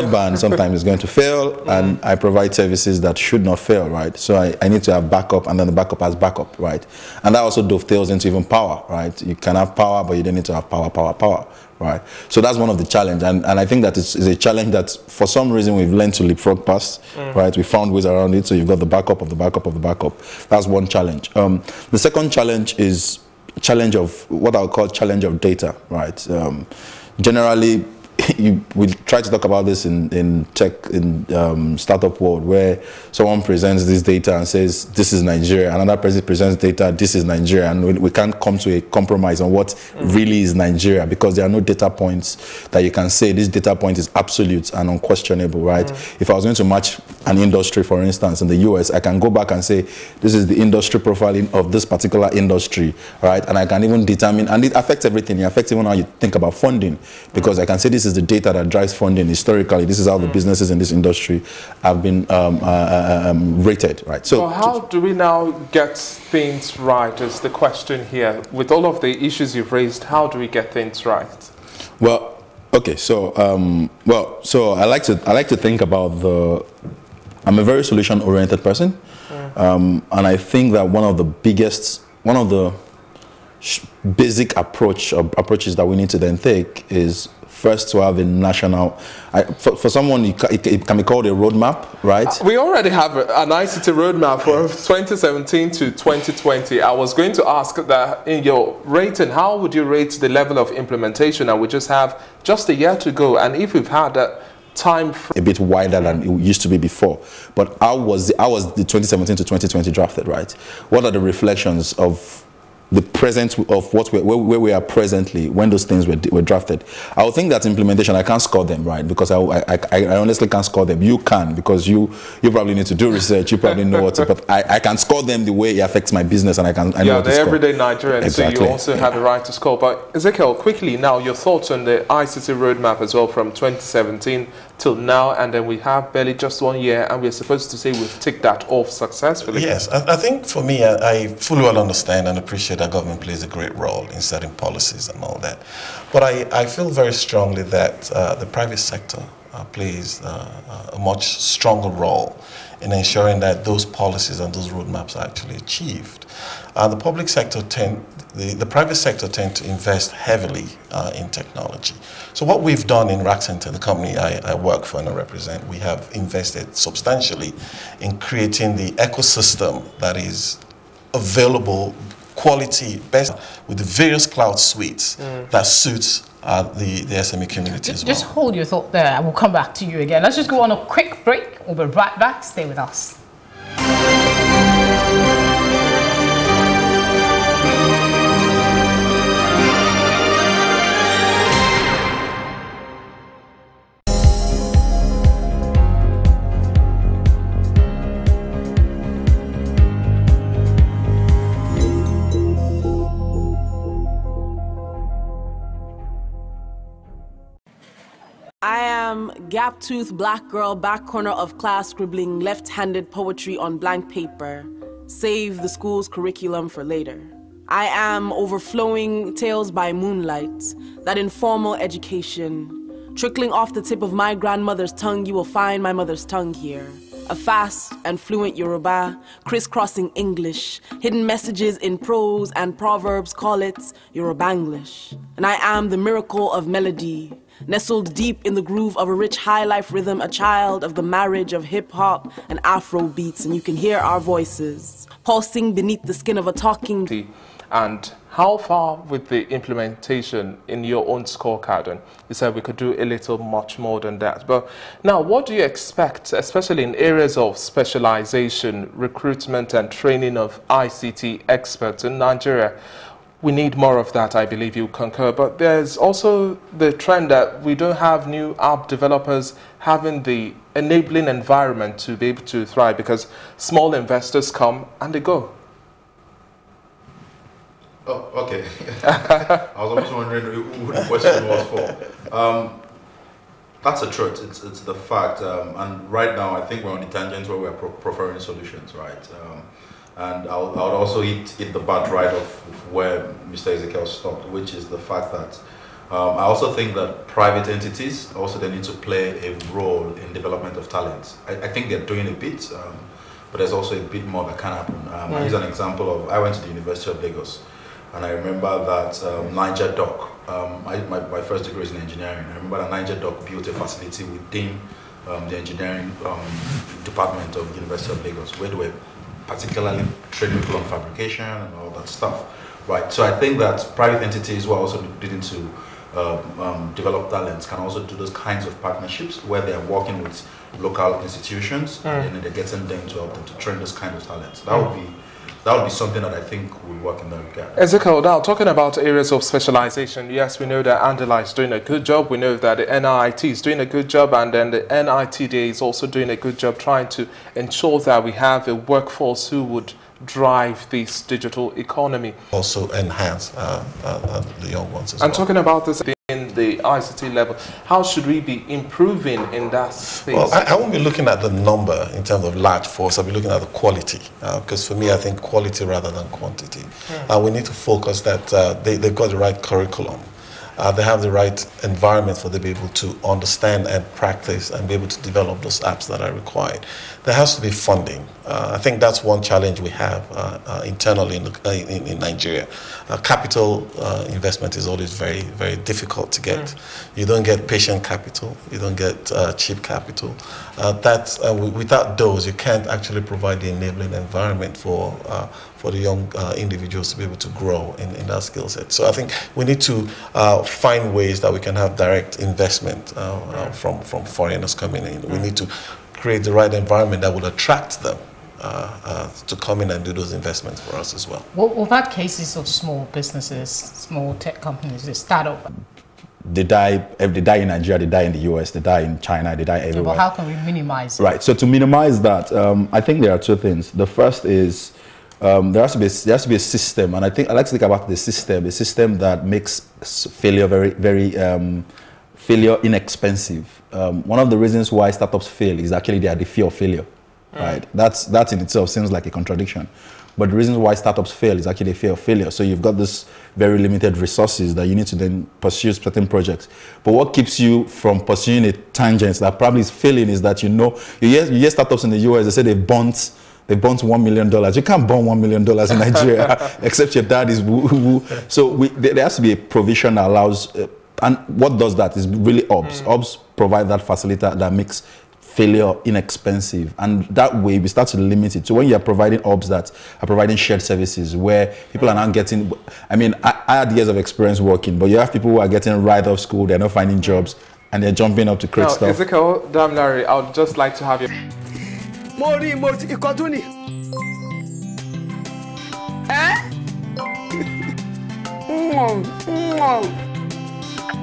broadband sometimes is going to fail, and I provide services that should not fail, right? So I need to have backup, and then the backup has backup, right? And that also dovetails into even power, right? You can have power, but you don't need to have power, right? So that's one of the challenge, and I think that is a challenge that for some reason we've learned to leapfrog past, right? We found ways around it, so you've got the backup of the backup of the backup. That's one challenge. The second challenge is challenge of what I'll call challenge of data, right? Generally, we try to talk about this in tech, in startup world, where someone presents this data and says this is Nigeria, another person presents data, this is Nigeria, and we can't come to a compromise on what really is Nigeria, because there are no data points that you can say this data point is absolute and unquestionable, right? If I was going to match an industry, for instance, in the US, I can go back and say this is the industry profiling of this particular industry, right? And I can even determine, and it affects everything. It affects even how you think about funding, because I can say this is the data that drives funding historically. This is how the businesses in this industry have been rated, right? So how do we now get things right is the question here. With all of the issues you've raised, how do we get things right? Well, okay, so so I like to think about I'm a very solution-oriented person, and I think that one of the basic approaches that we need to then take is first to have a national, for someone it can be called a roadmap, right? We already have an ICT roadmap for 2017 to 2020. I was going to ask that in your rating, how would you rate the level of implementation? And we just have just a year to go, and if we've had that time a bit wider than it used to be before, but how was the 2017 to 2020 drafted, right? What are the reflections of the present of where we are presently when those things were drafted? I would think that implementation, I can't score them, right? Because I honestly can't score them. You can, because you probably need to do research. You probably know what to, but I can score them the way it affects my business, and I know what to score. Everyday Nigerian, exactly. So you also have the right to score. But Ezekiel, quickly now, your thoughts on the ICT roadmap as well from 2017 till now, and then we have barely just 1 year, and we're supposed to say we've ticked that off successfully. Yes, I think for me, I fully well understand and appreciate that government plays a great role in setting policies and all that. But I feel very strongly that the private sector plays a much stronger role in ensuring that those policies and those roadmaps are actually achieved. The public sector the private sector tend to invest heavily in technology. So what we've done in Rackcenter, the company I work for and I represent, we have invested substantially in creating the ecosystem that is available, quality, best, with the various cloud suites that suits the SME community as well. Just hold your thought there, and we'll come back to you again. Let's just go on a quick break. We'll be right back. Stay with us. I am gap-toothed black girl, back corner of class, scribbling left-handed poetry on blank paper. Save the school's curriculum for later. I am overflowing tales by moonlight, that informal education. Trickling off the tip of my grandmother's tongue, you will find my mother's tongue here. A fast and fluent Yoruba, crisscrossing English, hidden messages in prose and proverbs call it Yorubanglish. And I am the miracle of melody, nestled deep in the groove of a rich high life rhythm, a child of the marriage of hip hop and Afro beats, and you can hear our voices pulsing beneath the skin of a talking. And how far with the implementation in your own scorecard? And you said we could do a little much more than that. But now, what do you expect, especially in areas of specialization, recruitment and training of ICT experts in Nigeria? We need more of that, I believe you concur. But there's also the trend that we don't have new app developers having the enabling environment to be able to thrive, because small investors come and they go. Oh, okay. I was almost wondering who the question was for. That's the truth. It's the fact. And right now, I think we're on the tangent where we're preferring solutions, right? And I would also hit the bat right of where Mr. Ezekiel stopped, which is the fact that I also think that private entities also they need to play a role in development of talent. I think they're doing a bit, but there's also a bit more that can happen. I use an example of, I went to the University of Lagos, and I remember that Niger Dock, my first degree is in engineering. I remember that Niger Dock built a facility within the engineering department of the University of Lagos, where they were particularly training people on fabrication and all that stuff. Right, so I think that private entities who are also needing to develop talents can also do those kinds of partnerships where they are working with local institutions and then they're getting them to help them to train those kinds of talents. That would be something that I think would work in that regard. Ezekiel, now talking about areas of specialization, yes, we know that Andela is doing a good job. We know that the NIT is doing a good job, and then the NITD is also doing a good job trying to ensure that we have a workforce who would drive this digital economy. Also enhance the young ones as well. And talking about this in the ICT level, how should we be improving in that space? Well, I won't be looking at the number in terms of large force. I'll be looking at the quality, because for me, I think quality rather than quantity. We need to focus that they've got the right curriculum. They have the right environment for them to be able to understand and practice and be able to develop those apps that are required. There has to be funding. I think that's one challenge we have internally in Nigeria. Capital investment is always very, very difficult to get. You don't get patient capital. You don't get cheap capital. Without those, you can't actually provide the enabling environment for the young individuals to be able to grow in that skill set. So I think we need to find ways that we can have direct investment from foreigners coming in. We need to create the right environment that would attract them to come in and do those investments for us as well. We've had cases of small businesses, small tech companies, they start up. They die in Nigeria, they die in the US, they die in China, they die everywhere. But how can we minimize it? Right, so to minimize that, I think there are two things. The first is there has to be a system, and I like to think about the system, a system that makes failure failure inexpensive. One of the reasons why startups fail is actually they are the fear of failure, right? That in itself seems like a contradiction. But the reason why startups fail is actually a fear of failure. So you've got this very limited resources that you need to then pursue certain projects. But what keeps you from pursuing a tangent that probably is failing is that you hear startups in the US, they say they burnt $1 million. You can't burn $1 million in Nigeria except your dad is woo. So there has to be a provision that allows, and what does that is really OBS. OBS provide that facilitator that makes failure inexpensive, and that way we start to limit it. So when you are providing OBS that are providing shared services where people are not getting, I mean, I had years of experience working, but you have people who are getting right off school, they're not finding jobs, and they're jumping up to create stuff. Ezekiel Damilare, I would just like to have you.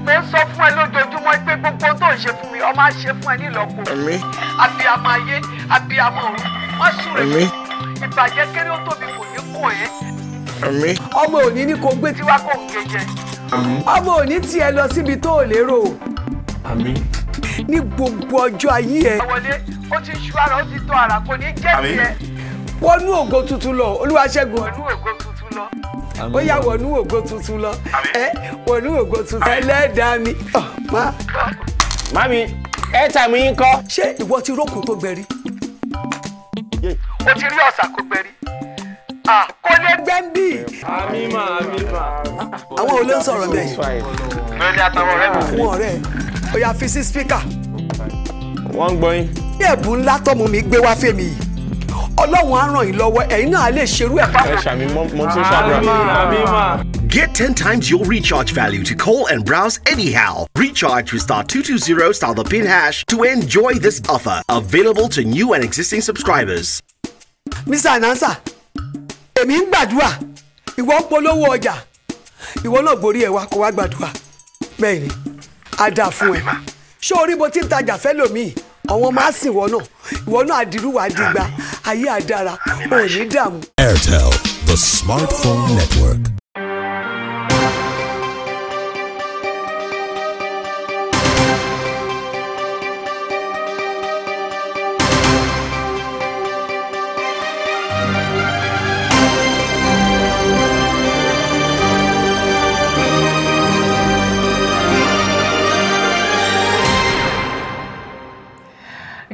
Mo sọ fún ẹ lójoojúmọ́ pé gbogbo tó ń ṣe fún mi ọmọ á ṣe fún ẹ nílọ́po. Abiyamọ ayé, abiyamọ ọ̀run, wọ́n súre fún ìbàjẹ́ kéré ó tóbi kò ní kàn ẹ́. Ọmọ òní ní kò gbé tiwa kò ń gẹ̀jẹ̀. Ọmọ òní tiẹ̀ lọ síbi tó ò lérò. Ní gbogbo ọjọ́ ayé ẹ. Wọlé ó ti ṣú ara ó ti tọ́ ara kò ní jẹ́ tiẹ̀. Wọnú ògo tuntun lọ, Olúwaṣẹ́gun. Wọnú ògo tuntun lọ. Ó yá wọnú ògo tuntun lọ. Wọnú ògo tuntun. Ẹlẹ́dàá mi. Mami, airtime yín kọ́. Ṣé ìwọ ti rókun tó gbẹ̀rí? O ti rí ọ̀sà kó gbẹ̀rí. Kò lè gbẹ́ ń bì. Àmímà. Àwọn ò lè ń sọ̀rọ̀ bẹ́ẹ̀. Bẹ́ẹ̀ni àtàwọn ọ̀rẹ́ mi. Àwọn ọ̀rẹ́ ẹ̀ ó yá fi sí spíkà. Wọ́n ń gbọ́ yín. Ní ẹ̀bùn ńlá tọ́mú mi gbé wá fèmí yìí. Ọlọ́run á ràn yín lọ́wọ́, ẹ̀yin náà lè ṣerú ẹ̀ Get 10 times your recharge value to call and browse anyhow. Recharge with *220 * the PIN hash to enjoy this offer. Available to new and existing subscribers. Mr. Anansa, èmi ń gbàdúrà, ìwọ ń polówó ọjà, ìwọ náà borí ẹ̀ wá kó wá gbàdúrà. Bẹ́ẹ̀ ni, á dáa fún ẹ. Ṣé orí bó ti ń tajà fẹ́ lòmíì? Àwọn máa sìn ìwọ náà àdìrú wà dìgbà, ayé àdára, ò ní dààmú. Airtel, the smartphone network.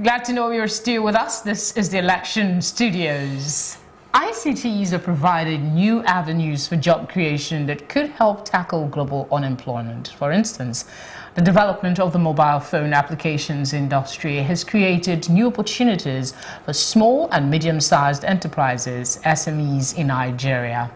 Glad to know you're still with us. This is the Election Studios. ICTs are providing new avenues for job creation that could help tackle global unemployment. For instance, the development of the mobile phone applications industry has created new opportunities for small and medium-sized enterprises, SMEs in Nigeria.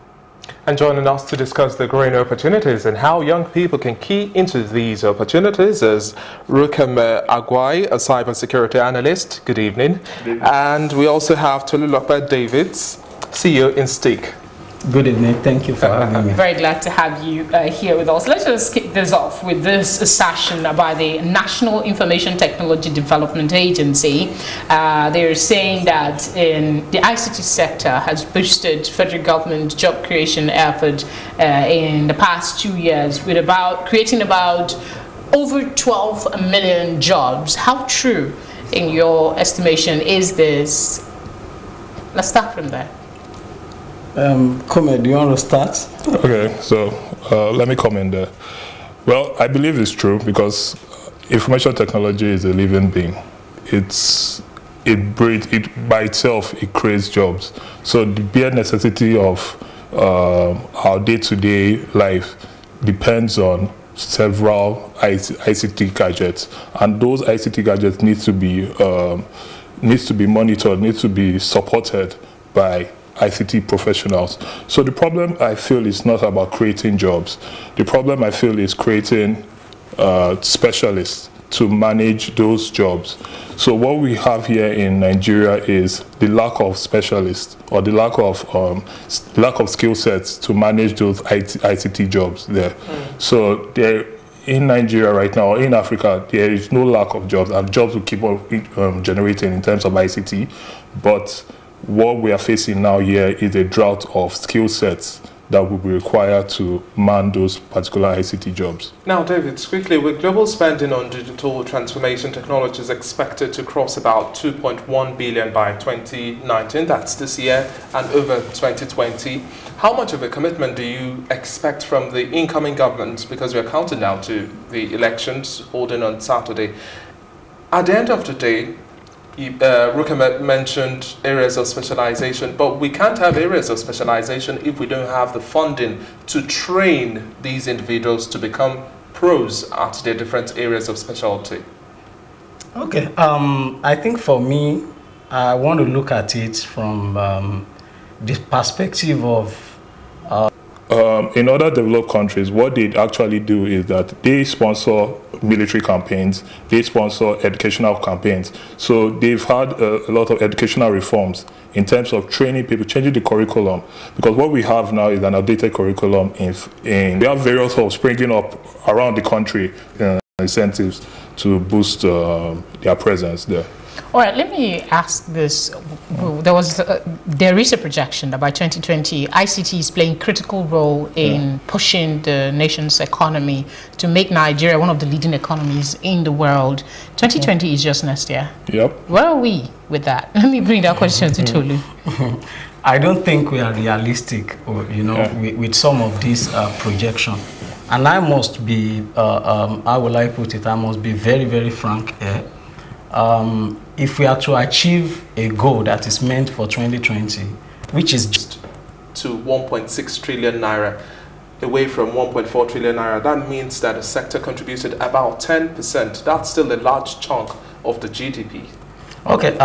And joining us to discuss the growing opportunities and how young people can key into these opportunities is Rukem Agwai, a cybersecurity analyst. Good evening. Good evening. And we also have Tolulope Davids, CEO in Steak. Good evening. Thank you for having me. Very glad to have you here with us. Let's just kick this off with this session by the National Information Technology Development Agency. They're saying that the ICT sector has boosted federal government job creation effort in the past 2 years with creating about over 12 million jobs. How true, in your estimation, is this? Let's start from there. Kome, do you want to start? Okay, so let me comment there. Well, I believe it's true because information technology is a living being. By itself, it creates jobs. So the bare necessity of our day-to-day life depends on several ICT gadgets, and those ICT gadgets need to be monitored, need to be supported by ICT professionals. So the problem I feel is not about creating jobs. The problem I feel is creating specialists to manage those jobs. So what we have here in Nigeria is the lack of specialists or the lack of skill sets to manage those ICT jobs there. So in Nigeria right now, in Africa, there is no lack of jobs, and jobs will keep on generating in terms of ICT, but what we are facing now here is a drought of skill sets that will be required to man those particular ICT jobs. Now, David, quickly, with global spending on digital transformation technologies expected to cross about 2.1 billion by 2019, that's this year, and over 2020, how much of a commitment do you expect from the incoming government, because we are counting now to the elections holding on Saturday? At the end of the day, Rukem mentioned areas of specialization, but we can't have areas of specialization if we don't have the funding to train these individuals to become pros at their different areas of specialty. Okay, I think for me, I want to look at it from the perspective of in other developed countries, what they actually do is that they sponsor military campaigns, they sponsor educational campaigns. So they've had a lot of educational reforms in terms of training people, changing the curriculum. Because what we have now is an outdated curriculum. We have various hubs springing up around the country, incentives to boost their presence there. All right, let me ask this. There is a projection that by 2020, ICT is playing a critical role in pushing the nation's economy to make Nigeria one of the leading economies in the world. 2020 is just next year. Yep. Where are we with that? Let me bring that question to Tolu. I don't think we are realistic, with some of these projections. And I must be, how will I put it? I must be very, very frank here. If we are to achieve a goal that is meant for 2020, which is just to 1.6 trillion naira, away from 1.4 trillion naira, that means that the sector contributed about 10%. That's still a large chunk of the GDP. Okay,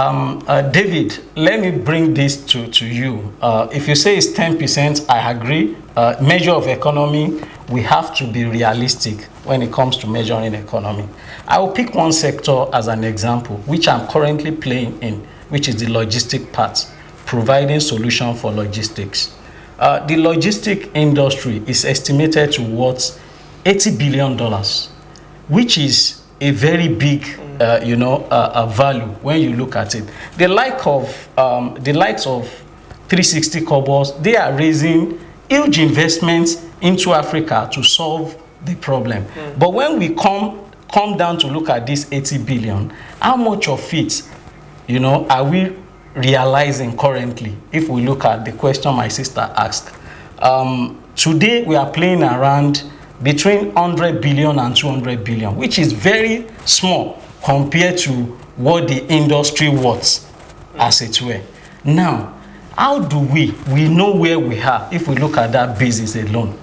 David, let me bring this to you. If you say it's 10%, I agree. Measure of economy, we have to be realistic when it comes to measuring economy. I will pick one sector as an example, which I'm currently playing in, which is the logistic part, providing solution for logistics. The logistic industry is estimated to worth $80 billion, which is a very big value when you look at it. The likes of 360 Cobos, they are raising huge investments into Africa to solve the problem. But when we come down to look at this 80 billion, how much of it, are we realizing currently? If we look at the question my sister asked, today we are playing around between 100 billion and 200 billion, which is very small compared to what the industry wants, as it were. Now, how do we know where we are if we look at that basis alone?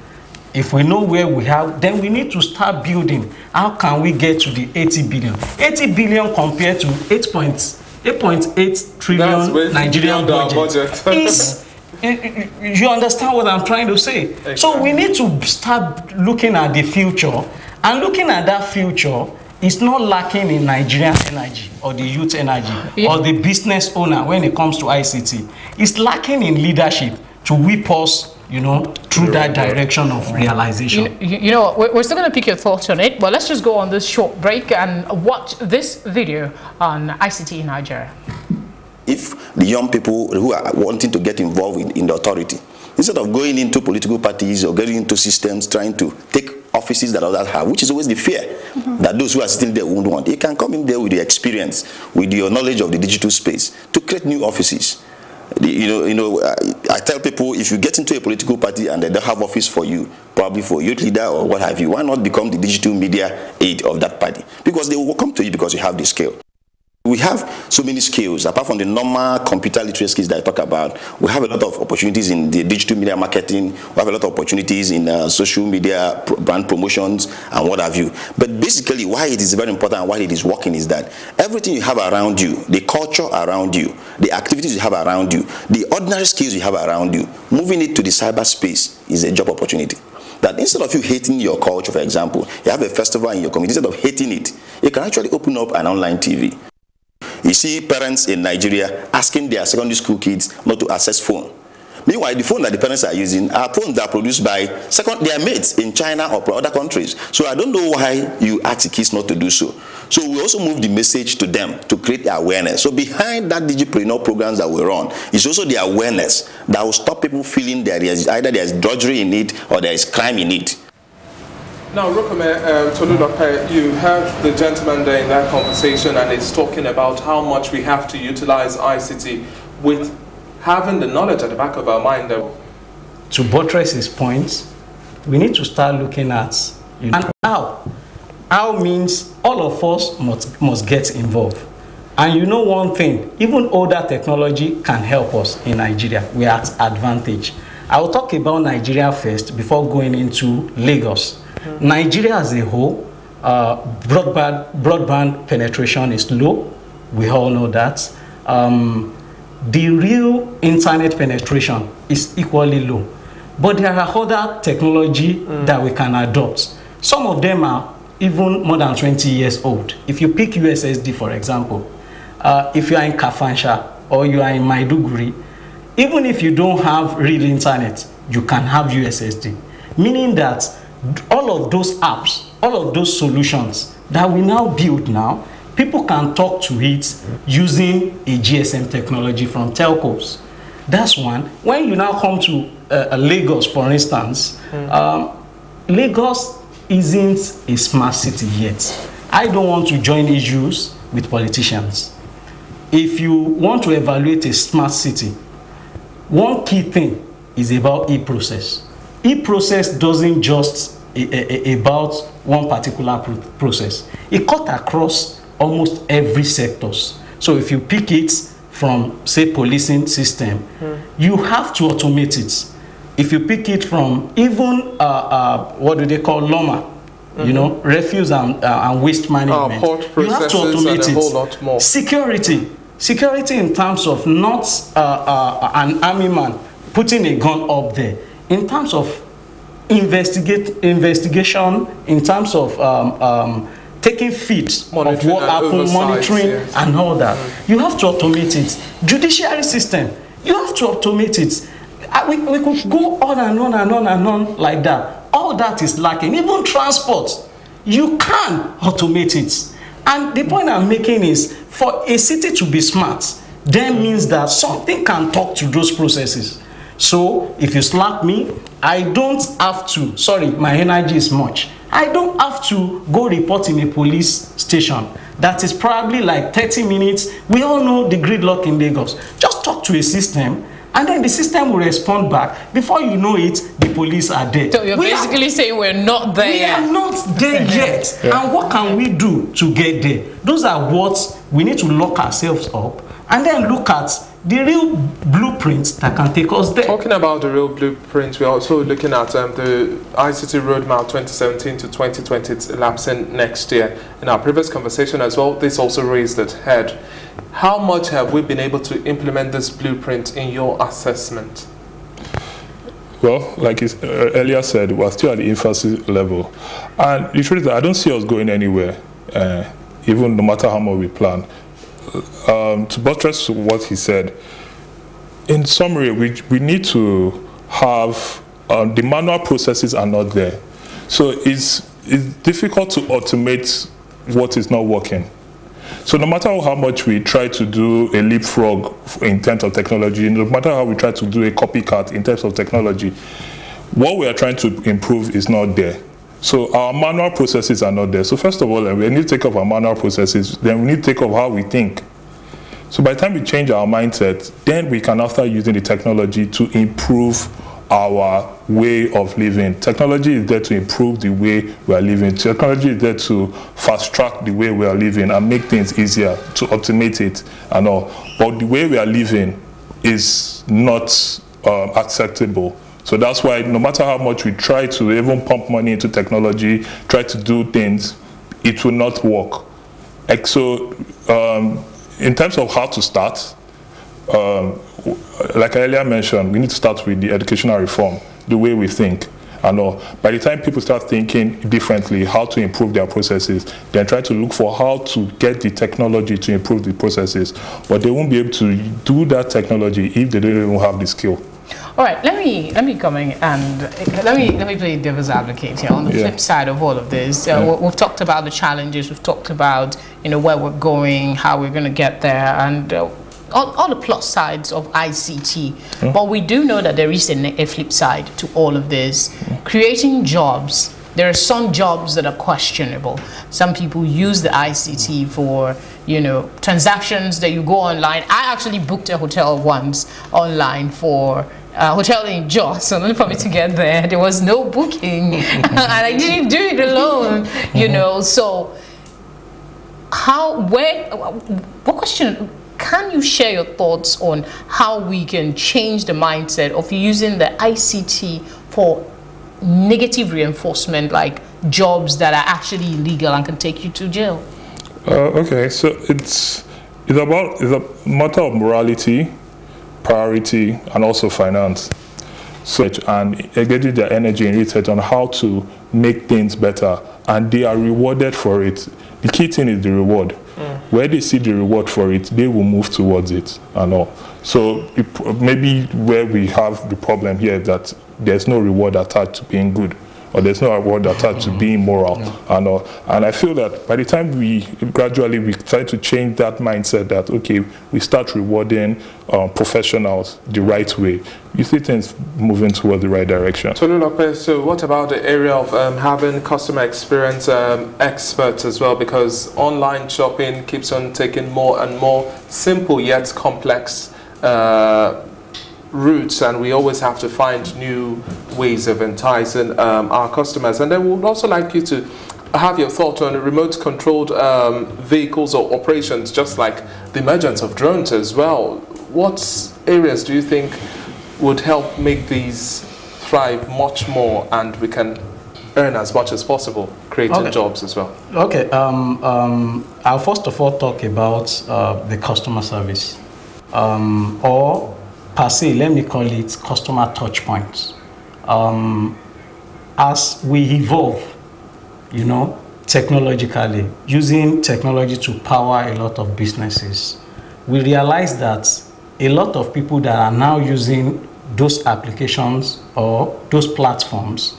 If we know where we are, then we need to start building. How can we get to the 80 billion? 80 billion compared to 8.8 trillion Nigerian budget. You understand what I'm trying to say? Exactly. So we need to start looking at the future, and looking at that future is not lacking in Nigerian energy or the youth energy or the business owner when it comes to ICT. It's lacking in leadership to whip us, through that direction of realization. You know, we're still going to pick your thoughts on it, but let's just go on this short break and watch this video on ICT in Nigeria. If the young people who are wanting to get involved in the authority, instead of going into political parties or getting into systems, trying to take offices that others have, which is always the fear that those who are sitting there won't want, you can come in there with your experience, with your knowledge of the digital space, to create new offices. I tell people, if you get into a political party and they don't have office for you, probably for youth leader or what have you, why not become the digital media aid of that party? Because they will come to you because you have the skill. We have so many skills, apart from the normal computer literacy skills that I talk about. We have a lot of opportunities in the digital media marketing. We have a lot of opportunities in social media brand promotions and what have you. But basically, why it is very important and why it is working is that everything you have around you, the culture around you, the activities you have around you, the ordinary skills you have around you, moving it to the cyberspace is a job opportunity. That instead of you hating your culture, for example, you have a festival in your community, instead of hating it, you can actually open up an online TV. You see parents in Nigeria asking their secondary school kids not to access phone. Meanwhile, the phone that the parents are using are phones that are produced by their mates in China or other countries. So I don't know why you ask the kids not to do so. So we also move the message to them to create awareness. So behind that Digipreneur programs that we run is also the awareness that will stop people feeling that either there is drudgery in it or there is crime in it. Now, Rukome Tolulope, you heard the gentleman there in that conversation, and it's talking about how much we have to utilize ICT with having the knowledge at the back of our mind. To buttress his points, we need to start looking at and how. How means all of us must get involved. And you know one thing, even older technology can help us in Nigeria. We are at advantage. I will talk about Nigeria first before going into Lagos. Nigeria as a whole, broadband penetration is low. We all know that. The real internet penetration is equally low. But there are other technology that we can adopt. Some of them are even more than 20 years old. If you pick USSD, for example, if you are in Kafansha or you are in Maiduguri, even if you don't have real internet, you can have USSD. Meaning that all of those apps, all of those solutions that we now build now, people can talk to it using a GSM technology from telcos. That's one. When you now come to Lagos, for instance, Lagos isn't a smart city yet. I don't want to join issues with politicians. If you want to evaluate a smart city, one key thing is about e-process. E-process doesn't just about one particular process. It cut across almost every sectors. So if you pick it from, say, policing system, you have to automate it. If you pick it from even what do they call LOMA, you know, refuse and waste management, you have to automate it. Whole lot more. Security in terms of not an army man putting a gun up there, in terms of investigation, in terms of taking feeds of what happened, monitoring and all that. You have to automate it. Judiciary system, you have to automate it. We could go on and on and on and on like that. All that is lacking. Even transport, you can automate it. And the point I'm making is, for a city to be smart, then means that something can talk to those processes. So if you slap me, I don't have to, sorry, my energy is much. I don't have to go report in a police station. That is probably like 30 minutes. We all know the gridlock in Lagos. Just talk to a system, and then the system will respond back. Before you know it, the police are there. So you're basically saying we're not there yet. We are not there yet. And what can we do to get there? Those are what we need to lock ourselves up and then look at the real blueprints that can take us there. Talking about the real blueprints, we're also looking at the ICT Roadmap 2017 to 2020. It's elapsing next year. In our previous conversation as well, this also raised its head. How much have we been able to implement this blueprint in your assessment? Well, like it earlier said, we're still at the infancy level. And the truth is that I don't see us going anywhere, even no matter how much we plan. To buttress what he said, in summary, we need to have, the manual processes are not there. So it's difficult to automate what is not working. So no matter how much we try to do a leapfrog in terms of technology, no matter how we try to do a copycat in terms of technology, what we are trying to improve is not there. So our manual processes are not there. So first of all, we need to take off our manual processes, then we need to take off how we think. So by the time we change our mindset, then we can start using the technology to improve our way of living. Technology is there to improve the way we are living. Technology is there to fast track the way we are living and make things easier, to automate it and all. But the way we are living is not acceptable. So that's why no matter how much we try to even pump money into technology, try to do things, it will not work. So in terms of how to start, like I earlier mentioned, we need to start with the educational reform, the way we think. And all. By the time people start thinking differently, how to improve their processes, then try to look for how to get the technology to improve the processes. But they won't be able to do that technology if they don't even have the skill. All right, let me come in and let me play devil's advocate here. On the flip side of all of this, we've talked about the challenges, we've talked about where we're going, how we're going to get there, and all the plus sides of ICT. But we do know that there is a flip side to all of this. Creating jobs. There are some jobs that are questionable. Some people use the ICT for, transactions that you go online. I actually booked a hotel once online for a hotel in Jos. So only for me to get there, there was no booking, and I didn't do it alone. So what question? Can you share your thoughts on how we can change the mindset of using the ICT for negative reinforcement, like jobs that are actually illegal and can take you to jail? Okay, so it's a matter of morality, priority, and also finance. So and getting their energy and research on how to make things better, and they are rewarded for it. The key thing is the reward. Where they see the reward for it, they will move towards it and all. So maybe where we have the problem here is that there's no reward attached to being good, or there's no reward attached to being moral and all. And I feel that by the time we gradually try to change that mindset, that okay, we start rewarding professionals the right way, you see things moving towards the right direction. Tolu Lopez, so what about the area of having customer experience experts as well? Because online shopping keeps on taking more and more simple yet complex routes, and we always have to find new ways of enticing our customers. And then we would also like you to have your thought on remote controlled vehicles or operations, just like the emergence of drones as well. What areas do you think would help make these thrive much more, and we can earn as much as possible, creating jobs as well? Okay, I'll first of all talk about the customer service, or per se, let me call it customer touch points. As we evolve, technologically, using technology to power a lot of businesses, we realize that a lot of people that are now using those applications or those platforms,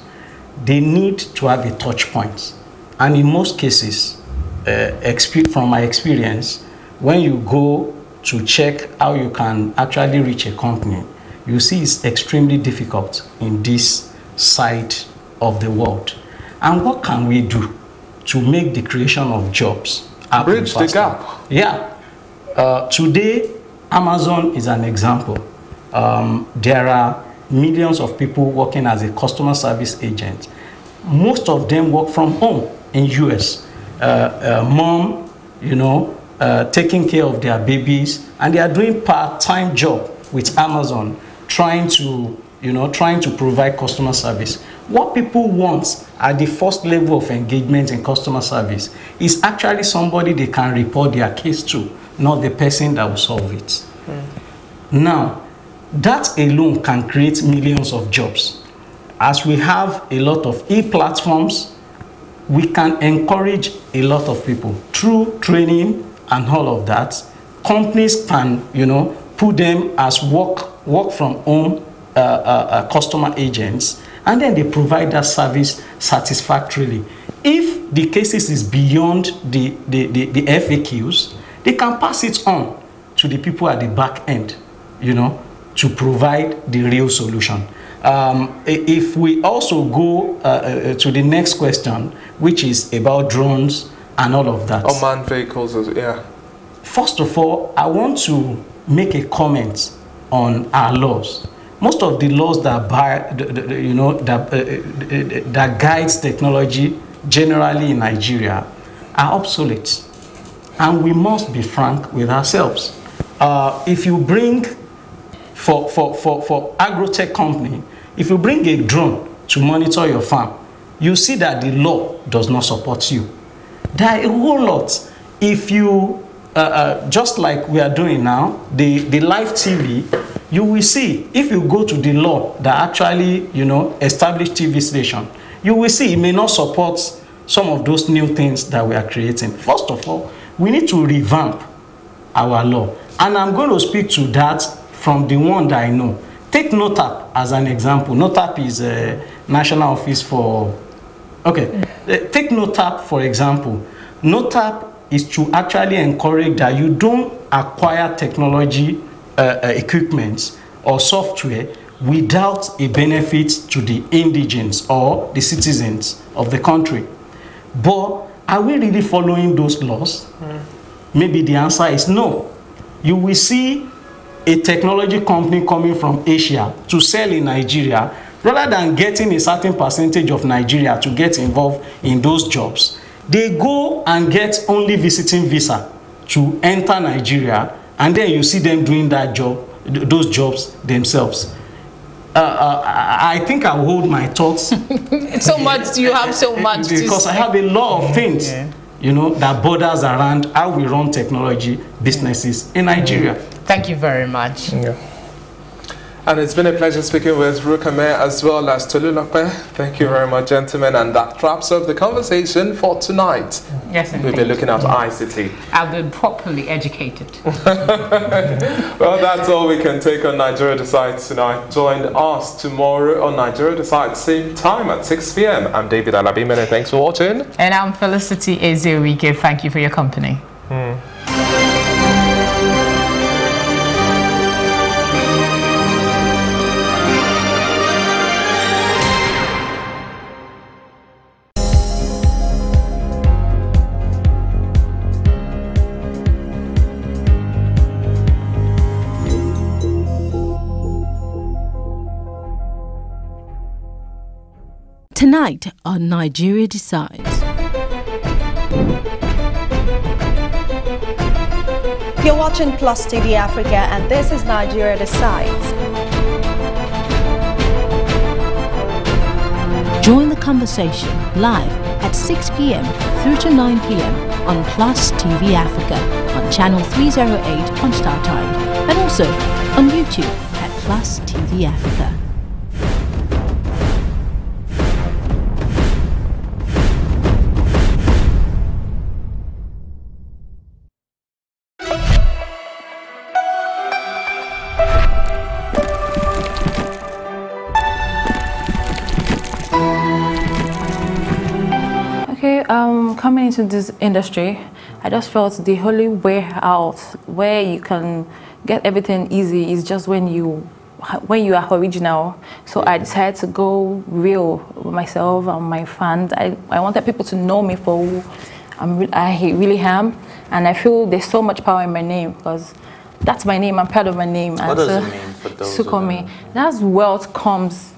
they need to have a touch point. And in most cases, from my experience, when you go to check how you can actually reach a company, you see it's extremely difficult in this side of the world. And what can we do to make the creation of jobs happen bridge faster? The gap. Yeah. Today, Amazon is an example. There are millions of people working as a customer service agent. Most of them work from home in US. Mom, taking care of their babies, and they are doing part-time job with Amazon, trying to provide customer service. What people want at the first level of engagement in customer service is actually somebody they can report their case to, not the person that will solve it. Now, that alone can create millions of jobs. As we have a lot of e-platforms, we can encourage a lot of people through training and all of that. Companies can, put them as work from home customer agents, and then they provide that service satisfactorily. If the cases is beyond the FAQs, they can pass it on to the people at the back end, to provide the real solution. If we also go to the next question, which is about drones and all of that. Unmanned vehicles, yeah. First of all, I want to make a comment on our laws. Most of the laws that that guides technology generally in Nigeria are obsolete, and we must be frank with ourselves. If you bring for agrotech company, if you bring a drone to monitor your farm, you see that the law does not support you. There are a whole lot. If you just like we are doing now, the live TV, you will see, if you go to the law that actually, established TV station, you will see it may not support some of those new things that we are creating. First of all, we need to revamp our law. And I'm going to speak to that from the one that I know. Take NOTAP as an example. NOTAP is a National Office for... Okay, take NOTAP for example. NOTAP is to actually encourage that you don't acquire technology equipment or software without a benefit to the indigents or the citizens of the country. But are we really following those laws? Maybe the answer is no. You will see a technology company coming from Asia to sell in Nigeria, rather than getting a certain percentage of Nigeria to get involved in those jobs. They go and get only visiting visa to enter Nigeria, and then you see them doing that job, those jobs themselves. I think I will hold my thoughts. So much, you have so much because I have a lot of things, that borders around how we run technology businesses in Nigeria. Thank you very much. Yeah. And it's been a pleasure speaking with Rukame as well as Tolulope. Thank you very much, gentlemen. And that wraps up the conversation for tonight. Yes, we've been looking at ICT. I've been properly educated. Well, that's all we can take on Nigeria Decides tonight. Join us tomorrow on Nigeria Decides, same time at 6 p.m. I'm David Alabimene. Thanks for watching. And I'm Felicity Ezewike. Thank you for your company. Tonight on Nigeria Decides. You're watching Plus TV Africa, and this is Nigeria Decides. Join the conversation live at 6 p.m. through to 9 p.m. on Plus TV Africa on channel 308 on Star Times, and also on YouTube at Plus TV Africa. Coming into this industry, I just felt the only way out where you can get everything easy is just when you are original. So I decided to go real with myself and my fans. I wanted people to know me for who I really am, and I feel there's so much power in my name because that's my name. I'm proud of my name. What does it mean for those Sukomi? That's wealth comes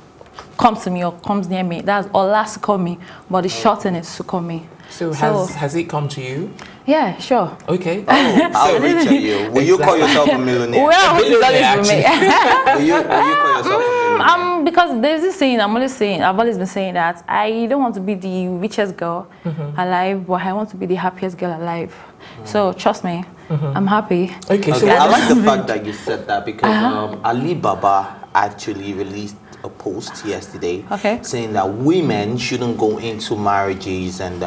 to me or comes near me. That's Ola Sukomi, but the shorten is Sukomi. So has it come to you? Yeah, sure. Okay. I'll reach at you. Will you call yourself a millionaire? Well, will you call yourself a millionaire? Because there's this saying, I've always been saying that I don't want to be the richest girl alive, but I want to be the happiest girl alive. So trust me, I'm happy. Okay, so I like the fact that you said that because Alibaba actually released a post yesterday saying that women shouldn't go into marriages and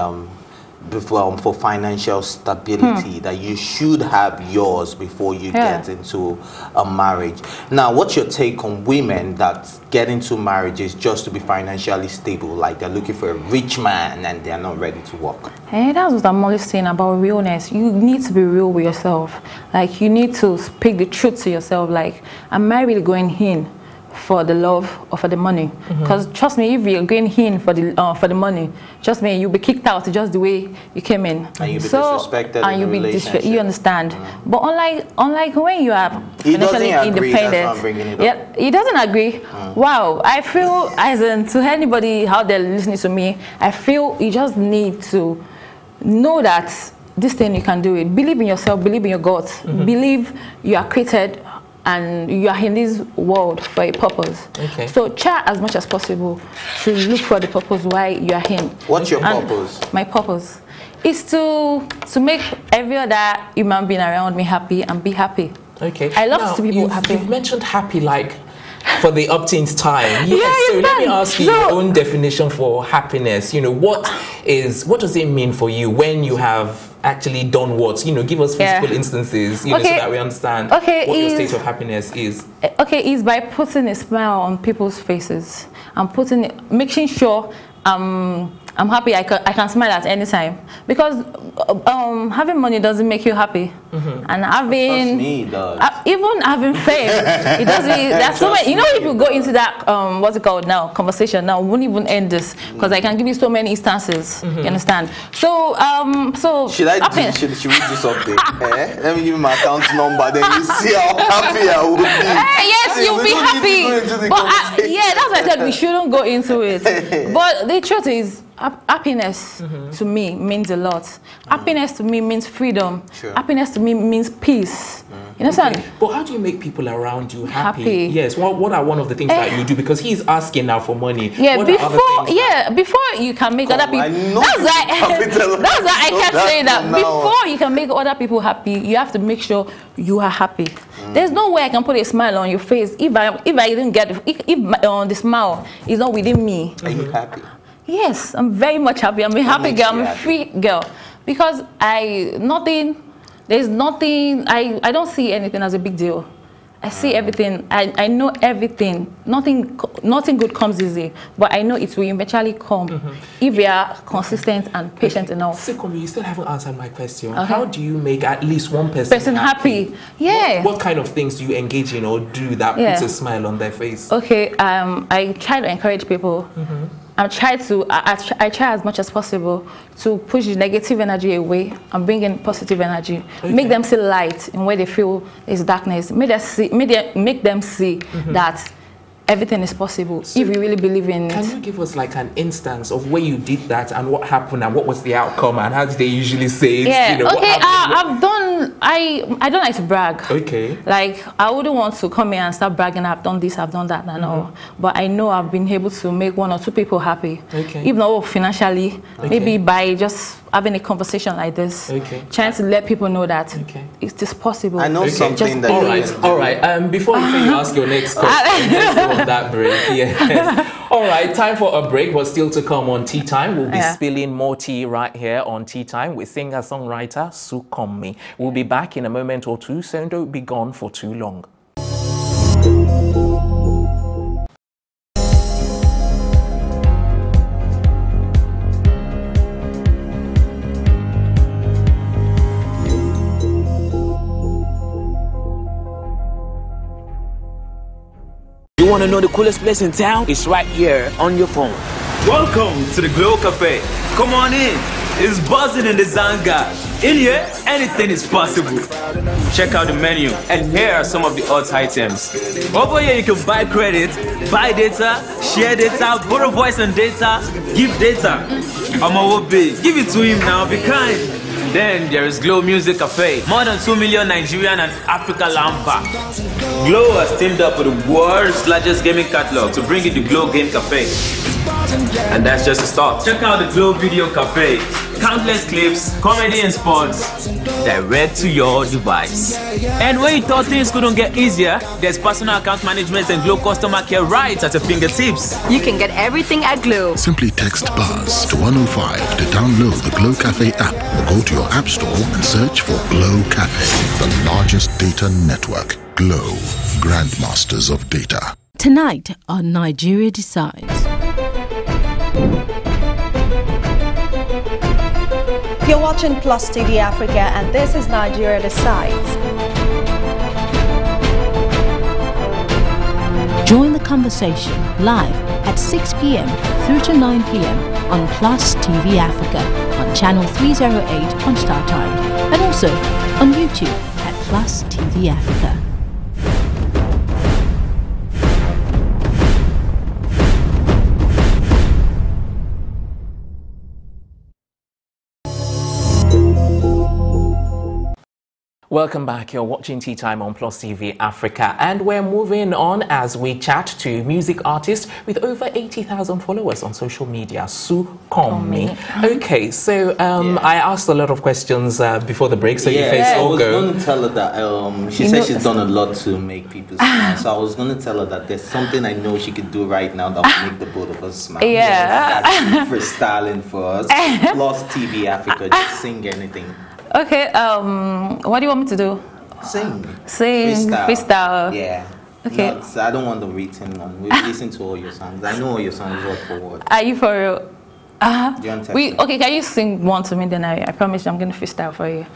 for financial stability, that you should have yours before you get into a marriage. Now, what's your take on women that get into marriages just to be financially stable, like they're looking for a rich man and they're not ready to work? Hey, that's what I'm always saying about realness. You need to be real with yourself. Like, you need to speak the truth to yourself. Like, am I really going in for the love or for the money? Because trust me, if you're going in for the money, trust me, you'll be kicked out just the way you came in. And you'll be disrespected. And you'll be disrespected. You understand? But unlike when you are financially independent, he doesn't agree. Wow, I feel, as in to anybody out there listening to me, I feel you just need to know that this thing you can do it. Believe in yourself. Believe in your God. Believe you are created and you are in this world for a purpose. So try as much as possible to look for the purpose why you are in. What's your purpose? My purpose is to make every other human being around me happy and be happy. I love to see people happy. You've mentioned happy like for the up-teens time. Yes, so let me ask you your own definition for happiness. You know, what does it mean for you when you have actually done what? You know, give us physical instances, you know, so that we understand what your state of happiness is. It's by putting a smile on people's faces and making sure I'm happy. I can smile at any time, because having money doesn't make you happy, and having even having fame, it doesn't. There's so many. You know, if you go into that what's it called now, conversation now, we won't even end this because I can give you so many instances. You understand? So should we do something? Let me give you my account number. Then you see how happy I will be. Yes, you'll be happy. But that's why I said we shouldn't go into it. But the truth is, happiness to me means a lot. Happiness to me means freedom. Happiness to me means peace. You understand? But how do you make people around you happy? Yes. What are one of the things that you do? Because he's asking now for money. Yeah. Before you can make other people. That's why I kept saying that. Before you can make other people happy, you have to make sure you are happy. There's no way I can put a smile on your face if I didn't get if the smile is not within me. Are you happy? Yes, I'm very much happy. I'm a happy girl. I'm a free girl. Because I don't see anything as a big deal. I see everything. I know everything. Nothing good comes easy. But I know it will eventually come if we are consistent and patient enough. Sekomi, you still haven't answered my question. How do you make at least one person happy? Yeah. What kind of things do you engage in or do that puts a smile on their face? Okay. I try to encourage people. I try as much as possible to push the negative energy away and bring in positive energy. Make them see light in where they feel is darkness. Make them see that everything is possible if you really believe in it. Can you give us like an instance of where you did that and what happened and what was the outcome and how did they usually say it? Yeah. You know, I don't like to brag. Okay. Like, I wouldn't want to come here and start bragging, I've done this, I've done that, and all. But I know I've been able to make one or two people happy. Even though financially, maybe by just having a conversation like this, trying to let people know that it is possible. I know something that all right. Before you ask your next question, let's go on that break. Yes. All right, time for a break, but still to come on Tea Time. We'll be spilling more tea right here on Tea Time with singer-songwriter Sukomi. We'll be back in a moment or two, so don't be gone for too long. You want to know the coolest place in town? It's right here on your phone. Welcome to the Glow Cafe. Come on in. It's buzzing in the Zanga. In here, anything is possible. Check out the menu, and here are some of the hot items. Over here, you can buy credit, buy data, share data, borrow voice and data, give data. Omowobe, give it to him now, be kind. Then there is Glow Music Cafe. More than 2 million Nigerian and Africa Lampa. Glow has teamed up with the world's largest gaming catalog to bring you the Glow Game Cafe. And that's just a start. Check out the Glow Video Cafe. Countless clips, comedy and sports, direct to your device. And when you thought things couldn't get easier, there's personal account management and Glow customer care right at your fingertips. You can get everything at Glow. Simply text BUZZ to 105 to download the Glow Cafe app or go to your app store and search for Glow Cafe, the largest data network. Glow, grandmasters of data. Tonight on Nigeria Decides. You're watching Plus TV Africa, and this is Nigeria Decides. Join the conversation live at 6 p.m. through to 9 p.m. on Plus TV Africa on channel 308 on Star Time, and also on YouTube at Plus TV Africa. Welcome back. You're watching Tea Time on Plus TV Africa, and we're moving on as we chat to music artist with over 80,000 followers on social media, Sukomi. Okay, so I asked a lot of questions before the break, so you face all go. I was going to tell her that she said she's done a lot to make people smile, so I was going to tell her that there's something I know she could do right now that will make the both of us smile. Yeah. That's freestyling for us. Plus TV Africa, just sing anything. Okay, what do you want me to do? Sing. Freestyle. Yeah. Okay. No, I don't want the written one. We listen to all your songs. I know all your songs word for word. Are you for real? Okay, can you sing one to me? Then I promise you I'm going to freestyle for you.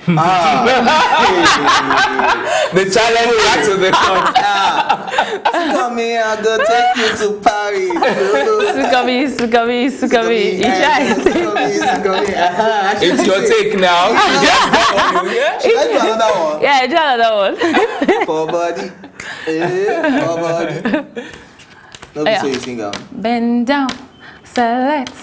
The challenge back to the Come here, I'm going to take you to Paris. Sukami. You try. It's your take now. Should I do another one? Yeah, do another one. For body. For body. Let me say you sing out. Bend down, select.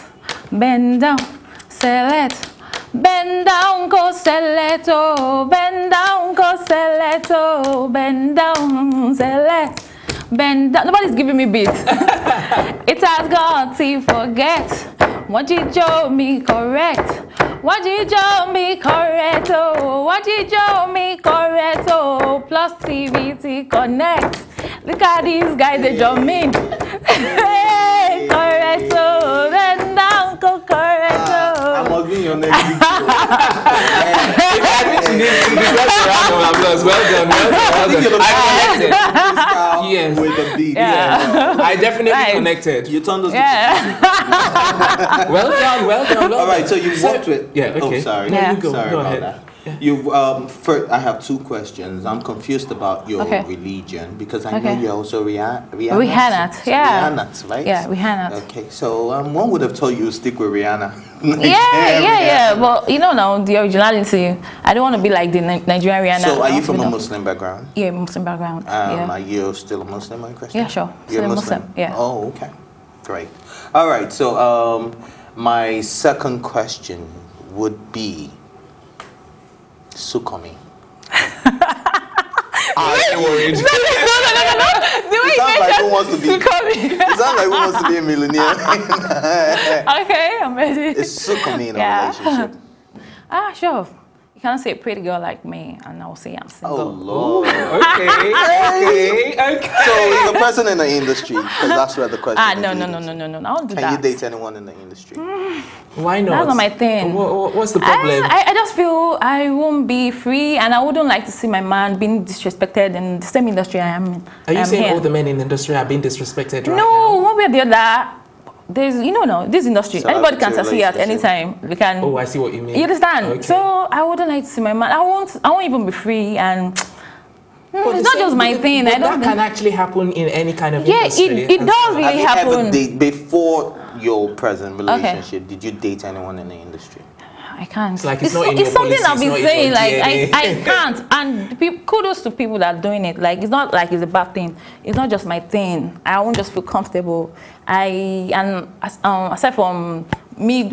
Bend down, select. Bend down, go select. Oh, bend down, go select. Oh, bend down, select. Bend down. Nobody's giving me beat. It has got to forget. What you show me correct? What you show me correct? Oh, what you show me correct? Oh, Plus TVT connect. Look at these guys, they jump in. Correct, oh, bend down, go correct, oh. I'm hugging your neck. Yes. With the beat. Yeah. I definitely connected. You turned us Well done. All right, so you worked with... Yeah, okay. Oh, sorry. Yeah. Sorry go about ahead. that. You first, I have two questions. I'm confused about your religion because I know you're also Rihanna. Rihanna, yeah. Rihanna, right? Yeah, Rihanna. Okay, so one would have told you to stick with Rihanna. Yeah. But you know now the originality. I don't want to be like the Nigerian Rihanna. So are you from a Muslim background? Yeah, Muslim background. Are you still a Muslim or a Christian? Yeah, sure. You're still a Muslim. Yeah. Oh, okay, great. All right. So my second question would be. Sukomi. I'm worried. No. It sounds like who wants to be. It sounds like who wants to be a millionaire. Okay, I'm ready. Is Sukomi in a relationship? Sure. You can't say a pretty girl like me, and I'll say I'm single. Oh Lord. Okay. So is the person in the industry? Because that's where the question. No. I don't do that. Can you date anyone in the industry? Why not? That's not my thing. What's the problem? I just feel I won't be free, and I wouldn't like to see my man being disrespected in the same industry I am in. Are you saying all the men in the industry are being disrespected right now? No, one way or the other. There's, this industry, so anybody can succeed at any time. We can. Oh, I see what you mean. You understand? Okay. So I wouldn't like to see my man. I won't even be free, and it's not just my thing. But that can actually happen in any kind of industry. It does really happen. Before your present relationship, did you date anyone in the industry? I can't. Like it's something I've been saying. Like I can't. And kudos to people that are doing it. Like it's not like it's a bad thing. It's not just my thing. I won't just feel comfortable. Aside from my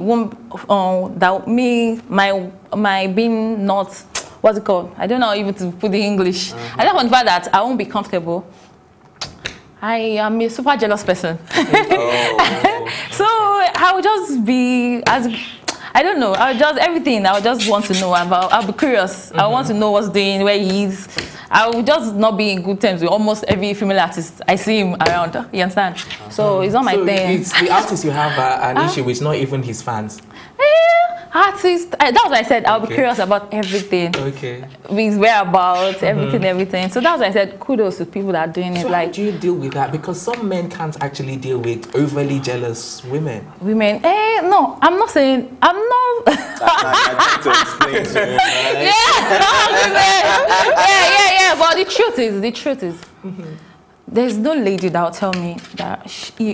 being not, what's it called? I don't know even to put the English. I just want the fact that I won't be comfortable. I am a super jealous person. So I would just be I don't know. I would just want to know about. I'll be curious. I want to know what's doing, where he is. I would just not be in good terms with almost every female artist I see him around. You understand? So it's not my thing. It's the artist you have an issue with, not even his fans. Artist, that's what I said. I'll be curious about everything. Okay. His whereabouts, everything. So that's why I said kudos to people that are doing it. So how do you deal with that? Because some men can't actually deal with overly jealous women. Women? No, I'm not saying. I'm not. I to explain to you. Yeah. But the truth is, there's no lady that will tell me that she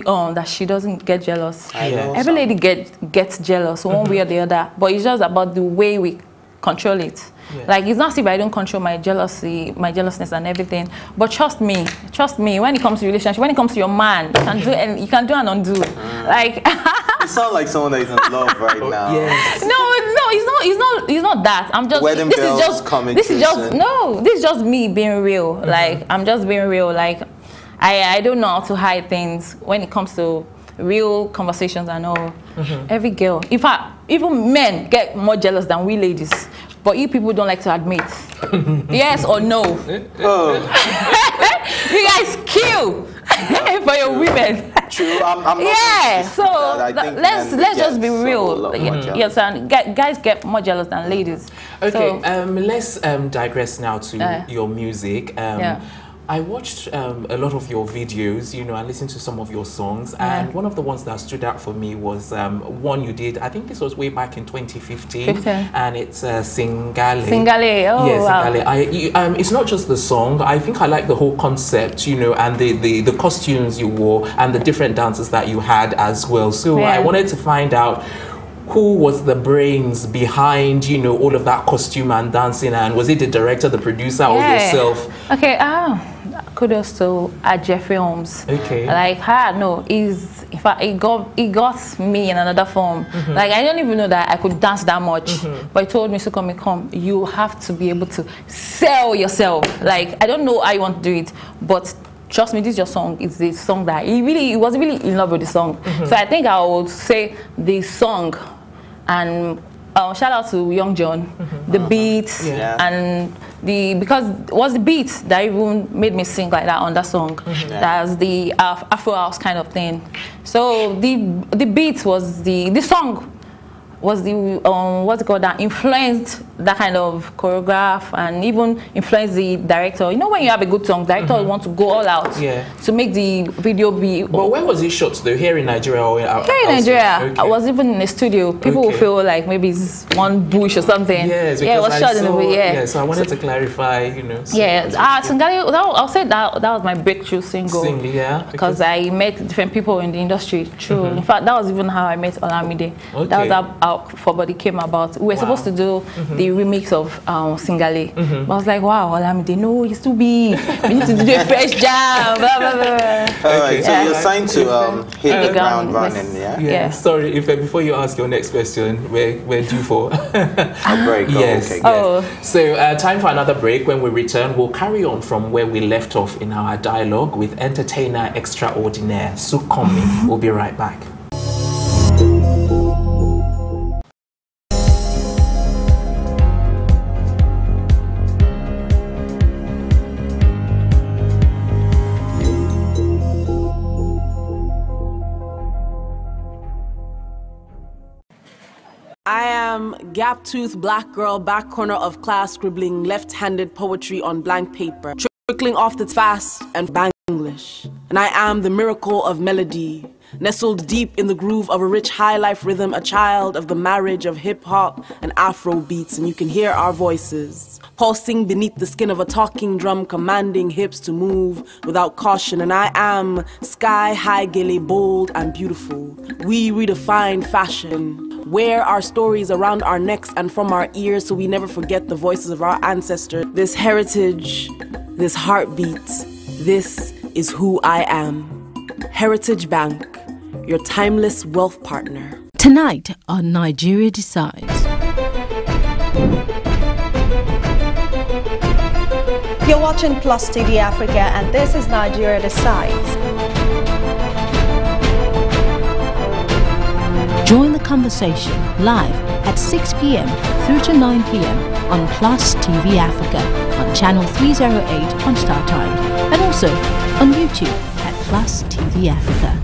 doesn't get jealous. Every lady gets jealous one way or the other, but it's just about the way we control it. Like, it's not as if I don't control my jealousness and everything. But trust me, when it comes to relationship, when it comes to your man, you can do and undo. Like, you sound like someone that is in love right now. Yes. No, it's not that. I'm just wedding bells coming. This is just me being real. Like, I'm just being real. Like, I don't know how to hide things when it comes to real conversations and all. Every girl, in fact, even men get more jealous than we ladies. But you people don't like to admit. Yes or no? You guys kill for your women. True. I'm not let's just be real. Yes, and guys get more jealous than ladies. Okay, let's digress now to your music. I watched a lot of your videos, I listened to some of your songs, and one of the ones that stood out for me was one you did, I think this was way back in 2015, and it's Singale. Singale, Singale. It's not just the song, I think I like the whole concept, and the costumes you wore, and the different dances that you had as well. So I wanted to find out who was the brains behind, all of that costume and dancing, and was it the director, the producer, or yourself? Okay, kudos to Jeffrey Holmes. Okay. Like, in fact, it got me in another form. Like, I don't even know that I could dance that much. But he told me, so come, you have to be able to sell yourself. Like, I don't know how you want to do it, but trust me, this is your song. It's the song that he was really in love with the song. So I think I would say the song, and shout out to Young John, the beat, and because it was the beat that even made me sing like that on that song. That's the Afro house kind of thing. So the beat was the song was the what's it called, that influenced that kind of choreograph and even influenced the director. When you have a good song, director want to go all out to make the video be. But where was it shot though? Here in Nigeria or here in Nigeria? I was even in a studio. People will feel like maybe it's one bush or something. Yes, it was shot in the way. Yeah, so I wanted to clarify. Singale, I'll say that was my breakthrough single. Because I met different people in the industry. True. In fact, that was even how I met Olamide. That was how For Body came about. We were supposed to do the remix of Singale. But I was like, wow, Olamide, no, it's too big. We need to do a fresh jam. Blah, blah, blah. Alright, so you're signed to hit the ground running, yeah? Sorry, before you ask your next question, we're due for a break. Yes. Okay, So time for another break. When we return, we'll carry on from where we left off in our dialogue with entertainer extraordinaire Sukomi. We'll be right back. I am gap-toothed black girl, back corner of class, scribbling left-handed poetry on blank paper, trickling off the fast and Banglish. And I am the miracle of melody, nestled deep in the groove of a rich high-life rhythm, a child of the marriage of hip-hop and Afro beats, and you can hear our voices pulsing beneath the skin of a talking drum, commanding hips to move without caution. And I am sky-high, gele, bold and beautiful. We redefine fashion, wear our stories around our necks and from our ears so we never forget the voices of our ancestors. This heritage, this heartbeat, this is who I am. Heritage Bank, your timeless wealth partner. Tonight on Nigeria Decides. You're watching Plus TV Africa, and this is Nigeria Decides. Join the conversation live at 6 p.m. through to 9 p.m. on Plus TV Africa on channel 308 on Star Time, and also on YouTube at Plus TV Africa.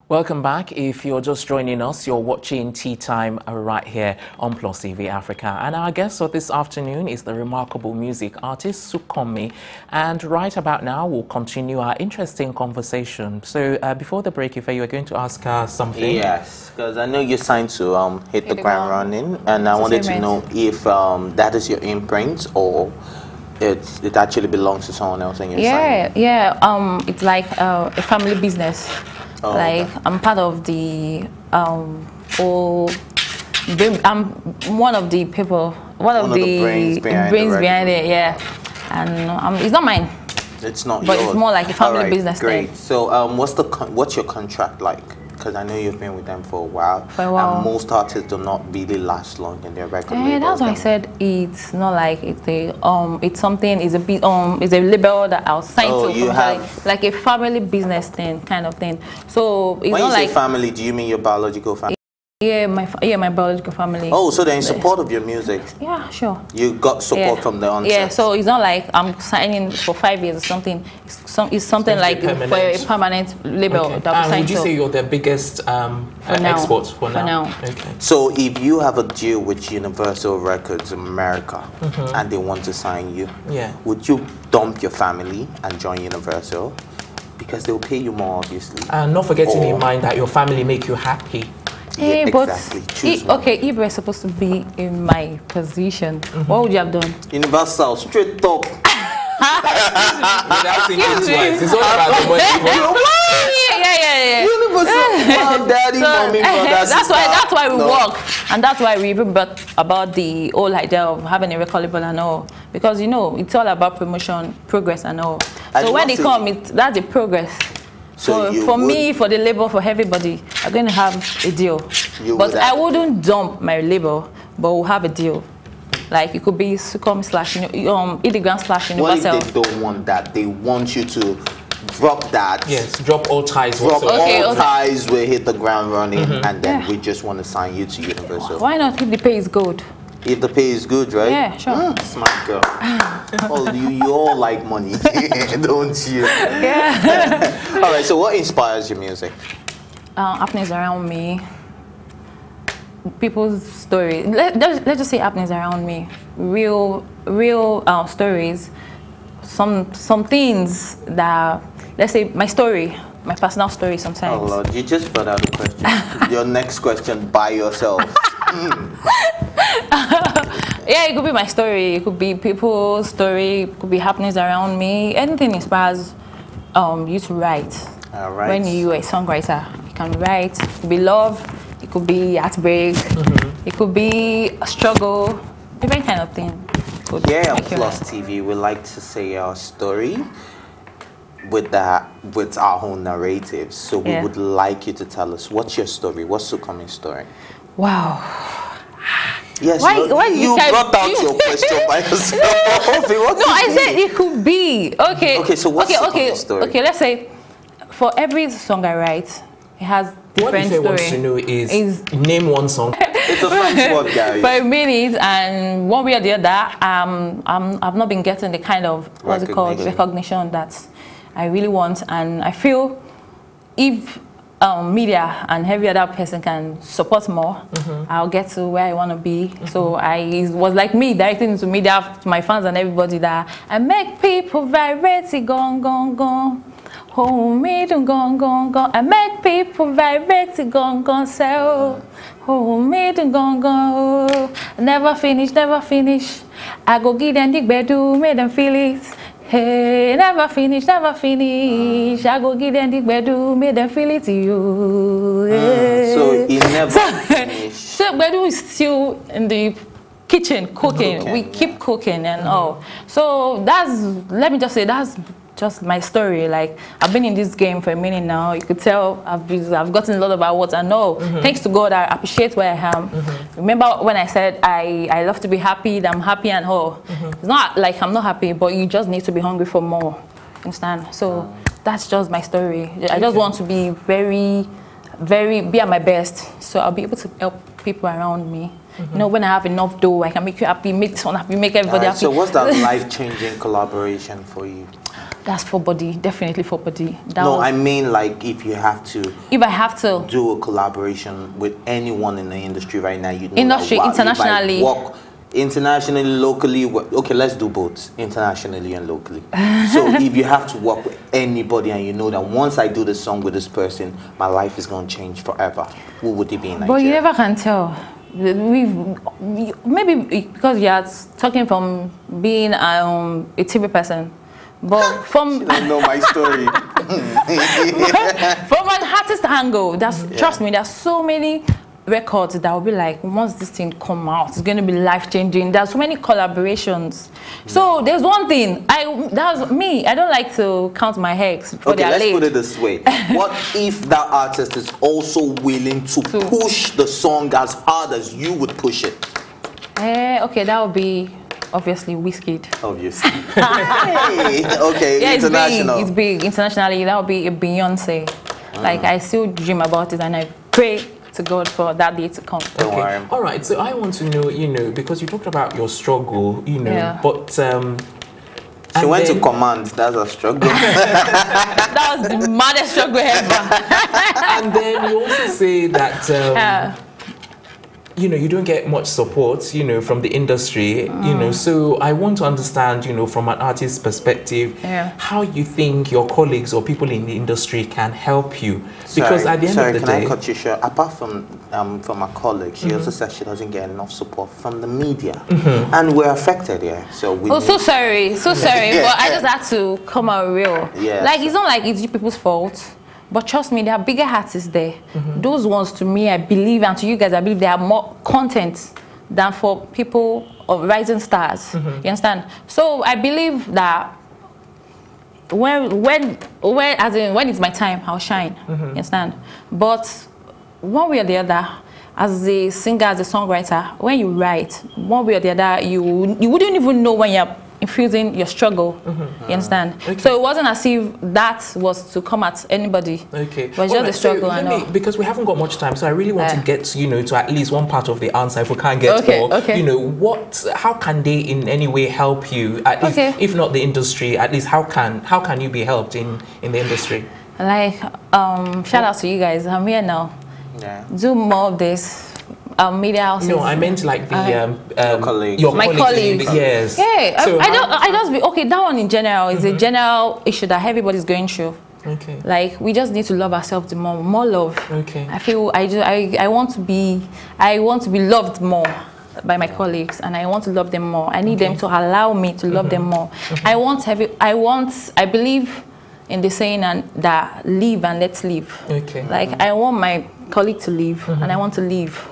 Welcome back. If you're just joining us, you're watching Tea Time right here on Plus TV Africa. And our guest for this afternoon is the remarkable music artist Sukanmi. And right about now, we'll continue our interesting conversation. So before the break, if you were going to ask her something. Yes, because I know you signed to hit the ground running. And I wanted to know if that is your imprint or it actually belongs to someone else and you're signing. Yeah. It's like a family business. Oh, like okay. I'm part of the whole. I'm one of the people, one of the brains behind it. Yeah, and it's not mine. It's not but yours. It's more like a family business great. thing. So what's your contract like? Because I know you've been with them for a while. And most artists do not really last long in their record label. Yeah, that's why I said it's not like it's a it's something. It's a bit it's a label that I'll sign to. You have like a family business thing, kind of thing. So it's when not you like say family, do you mean your biological family? Yeah, my biological family. Oh, so they're in support of your music? Yeah, sure. You got support from the onset? Yeah, so it's not like I'm signing for 5 years or something. It's something like for a permanent label. Okay. That we sign would you say you're their biggest export for now? Okay. So if you have a deal with Universal Records America and they want to sign you, would you dump your family and join Universal? Because they'll pay you more, obviously. And not forgetting in mind that your family make you happy. Yeah, exactly. If we're supposed to be in my position, what would you have done? Universal, straight up. Without thinking twice. It's all about the money. Yeah. Universal, mom, daddy, mommy, brother, that's why we work, and that's why we even brought about the whole idea of having a record label and all, because it's all about promotion, progress, and all. So when they come, that's the progress. So for me, for the label, for everybody, I'm going to have a deal. But I wouldn't dump my label, but we'll have a deal. Like it could be Sukanmi / Idegram / Universal. What if they don't want that? They want you to drop that. Yes, drop all ties. Drop all ties, we hit the ground running, and then we just want to sign you to Universal. Why not if the pay is good? If the pay is good, right? Yeah, sure. Smart girl. Oh, you all like money, don't you? Yeah. All right, so what inspires your music? Happenings around me. People's stories. Let's just say happenings around me. Real stories. Some things that, let's say my story, my personal story sometimes. Oh Lord, you just brought out the question. Your next question by yourself. Yeah, it could be my story, it could be people's story, it could be happenings around me. Anything inspires you to write. All right. When you're a songwriter, you can write. It could be love, it could be heartbreak, it could be a struggle, different kind of thing. Yeah, Plus TV, we like to say our story with our own narratives. So we would like you to tell us, what's your story? What's Sukanmi's story? Wow. Yes, you brought out your question by yourself. I said it could be. Okay, so what's Sukanmi's story? Okay, let's say for every song I write, it has different story. What Ife wants to know is name one song. It's a French word, guys. For a minute, and one way or the other, I've not been getting the kind of recognition that I really want, and I feel if media and every other person can support more, I'll get to where I want to be. So it was like me directing into media to my fans and everybody that I make people vibrate, gone, gone, gone. Hold me to gone, gone, gone. I make people vibrate, gone, gone, so. Hold me to gone, gone. Never finish, never finish. I go give them the bedu, make them feel it. Hey, never finish, never finish. I go give them the bedu, make them feel it to you. So it never finished. So bedu is still in the kitchen cooking. We keep cooking and all. So let me just say that's just my story. Like, I've been in this game for a minute now. You could tell I've gotten a lot of awards. I know. Thanks to God, I appreciate where I am. Remember when I said I love to be happy, that I'm happy and all. It's not like I'm not happy, but you just need to be hungry for more. Understand? So that's just my story. I just want to be be at my best, so I'll be able to help people around me. You know, when I have enough dough, I can make you happy, make this one happy, make everybody happy. So what's that life-changing collaboration for you? That's 4Body, definitely 4Body. No, I mean like if you have to. If I have to do a collaboration with anyone in the industry right now, you know. Internationally. Internationally, locally, okay, let's do both, internationally and locally. So if you have to work with anybody and you know that once I do this song with this person, my life is going to change forever, who would it be in Nigeria? But you never can tell. Maybe because you're talking from being a TV person, but from... I know my story. From an artist angle, trust me, there's so many records that will be like, once this thing come out, it's going to be life-changing. There's so many collaborations. So there's one thing, that's me, I don't like to count my eggs before they're laid. Okay, let's put it this way. What if that artist is also willing to push the song as hard as you would push it? Okay, that would be obviously Wizkid. Obviously. Hey, okay, yeah, international. It's big. Internationally, that would be a Beyonce. Like, I still dream about it and I pray to God for that day to come. Okay. All right. So I want to know, you know, because you talked about your struggle, you know, but she went to command. That's a struggle. That was the maddest struggle ever. And then you also say that you know, you don't get much support, you know, from the industry, you know. So I want to understand, you know, from an artist's perspective, how you think your colleagues or people in the industry can help you. Because at the end of the day... Sorry, can I cut you short? Apart from my colleague, she also said she doesn't get enough support from the media. And we're affected, So so sorry, but I just had to come out real. Like, it's not like it's you people's fault. But trust me, there are bigger artists there. Those ones, to me, I believe, and to you guys, I believe they are more content than for people of rising stars. You understand? So I believe that when it's my time, I'll shine. You understand? But one way or the other, as a singer, as a songwriter, when you write, one way or the other, you wouldn't even know when you're infusing your struggle. You understand? So it wasn't as if that was to come at anybody. It was just a struggle. So because we haven't got much time, so I really want to get, you know, to at least one part of the answer. If we can't get all, you know, how can they in any way help you? At least, if not the industry, at least how can you be helped in the industry? Like, shout out to you guys. I'm here now. Do more of this. Media houses. No, I meant like the colleagues. My colleagues. Yes. Yeah. So I just be okay. That one in general is a general issue that everybody's going through. Like, we just need to love ourselves more love. I feel I want to be loved more by my colleagues, and I want to love them more. I need them to allow me to love them more. I believe in the saying that live and let's live. Like, I want my colleague to leave, and I want to leave.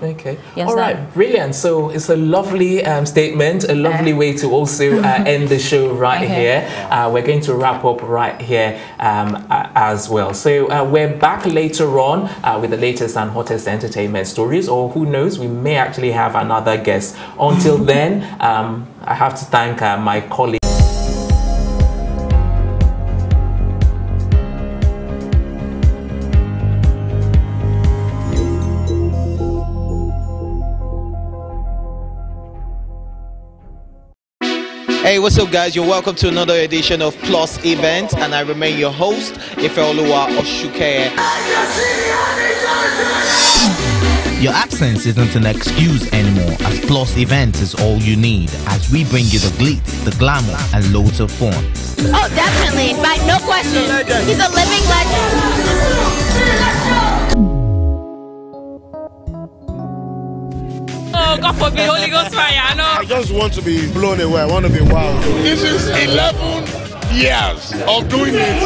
All right, brilliant. So it's a lovely statement, a lovely way to also end the show right here. We're going to wrap up right here as well. So we're back later on with the latest and hottest entertainment stories, or who knows, we may actually have another guest. Until then, I have to thank my colleague. Hey, what's up, guys? You're welcome to another edition of Plus Event, and I remain your host, Ifeoluwa Osuke. Your absence isn't an excuse anymore, as Plus Events is all you need, as we bring you the glitz, the glamour, and loads of fun. Oh, definitely, right? No question. He's a living legend. Oh, God forbid, Holy Ghost fire, no. I just want to be blown away. I want to be wild. This is 11 years of doing it.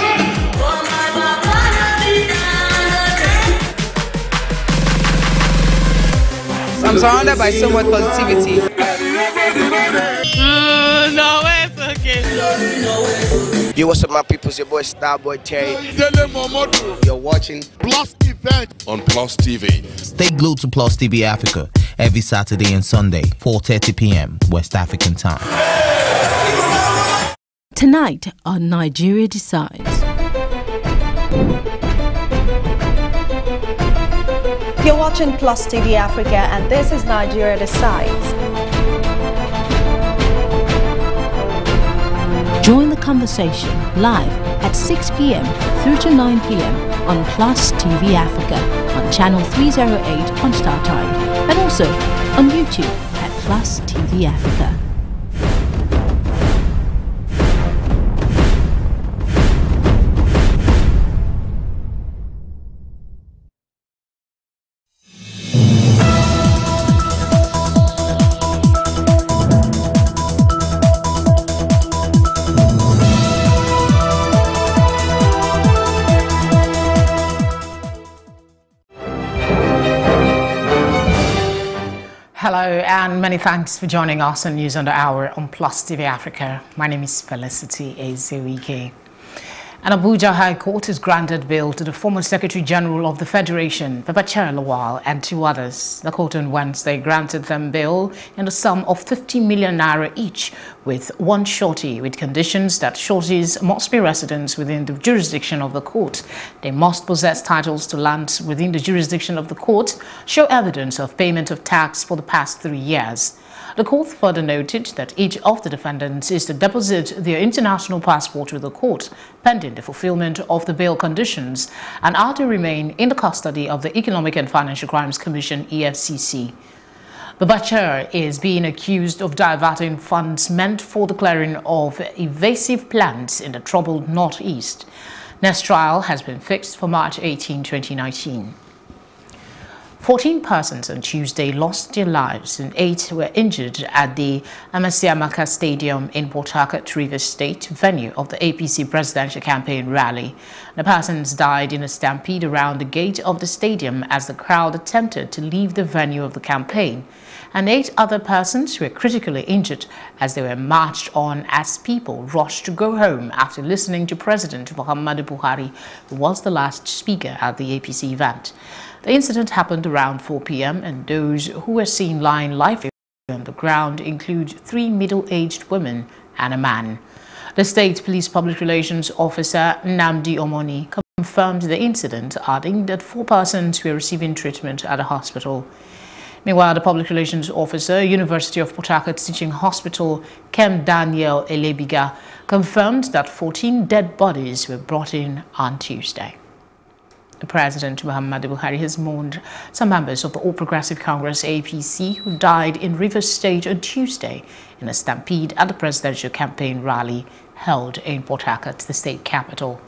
I'm surrounded by so much positivity. No, it's okay. Yo, what's up, my people? It's your boy Starboy Terry. You're watching Plus Event on Plus TV. Stay glued to Plus TV Africa every Saturday and Sunday, 4:30 p.m. West African time. Tonight on Nigeria Decides. You're watching Plus TV Africa and this is Nigeria Decides. Join the conversation live at 6 p.m. through to 9 p.m. on Plus TV Africa on channel 308 on Star Times and also on YouTube at Plus TV Africa. Hello and many thanks for joining us on News on the Hour on Plus TV Africa. My name is Felicity Ezewike. An Abuja High Court has granted bail to the former Secretary General of the Federation, Babachir Lawal, and 2 others. The court on Wednesday granted them bail in the sum of 50 million naira each, with one shorty, with conditions that shorties must be residents within the jurisdiction of the court. They must possess titles to land within the jurisdiction of the court, show evidence of payment of tax for the past 3 years. The court further noted that each of the defendants is to deposit their international passport with the court, pending the fulfillment of the bail conditions, and are to remain in the custody of the Economic and Financial Crimes Commission, EFCC. Babachir is being accused of diverting funds meant for the clearing of invasive plants in the troubled Northeast. Next trial has been fixed for March 18, 2019. 14 persons on Tuesday lost their lives and 8 were injured at the Amasiamaka Stadium in Port Harcourt, Rivers State, venue of the APC presidential campaign rally. The persons died in a stampede around the gate of the stadium as the crowd attempted to leave the venue of the campaign, and 8 other persons were critically injured as they were marched on as people rushed to go home after listening to President Muhammadu Buhari, who was the last speaker at the APC event. The incident happened around 4 p.m. and those who were seen lying lifeless on the ground include 3 middle-aged women and a man. The State Police Public Relations Officer Nnamdi Omoni confirmed the incident, adding that 4 persons were receiving treatment at a hospital. Meanwhile, the Public Relations Officer, University of Port Harcourt Teaching Hospital, Kem Daniel Elebiga, confirmed that 14 dead bodies were brought in on Tuesday. President Muhammadu Buhari has mourned some members of the All Progressive Congress APC who died in Rivers State on Tuesday in a stampede at the presidential campaign rally held in Port Harcourt, the state capital.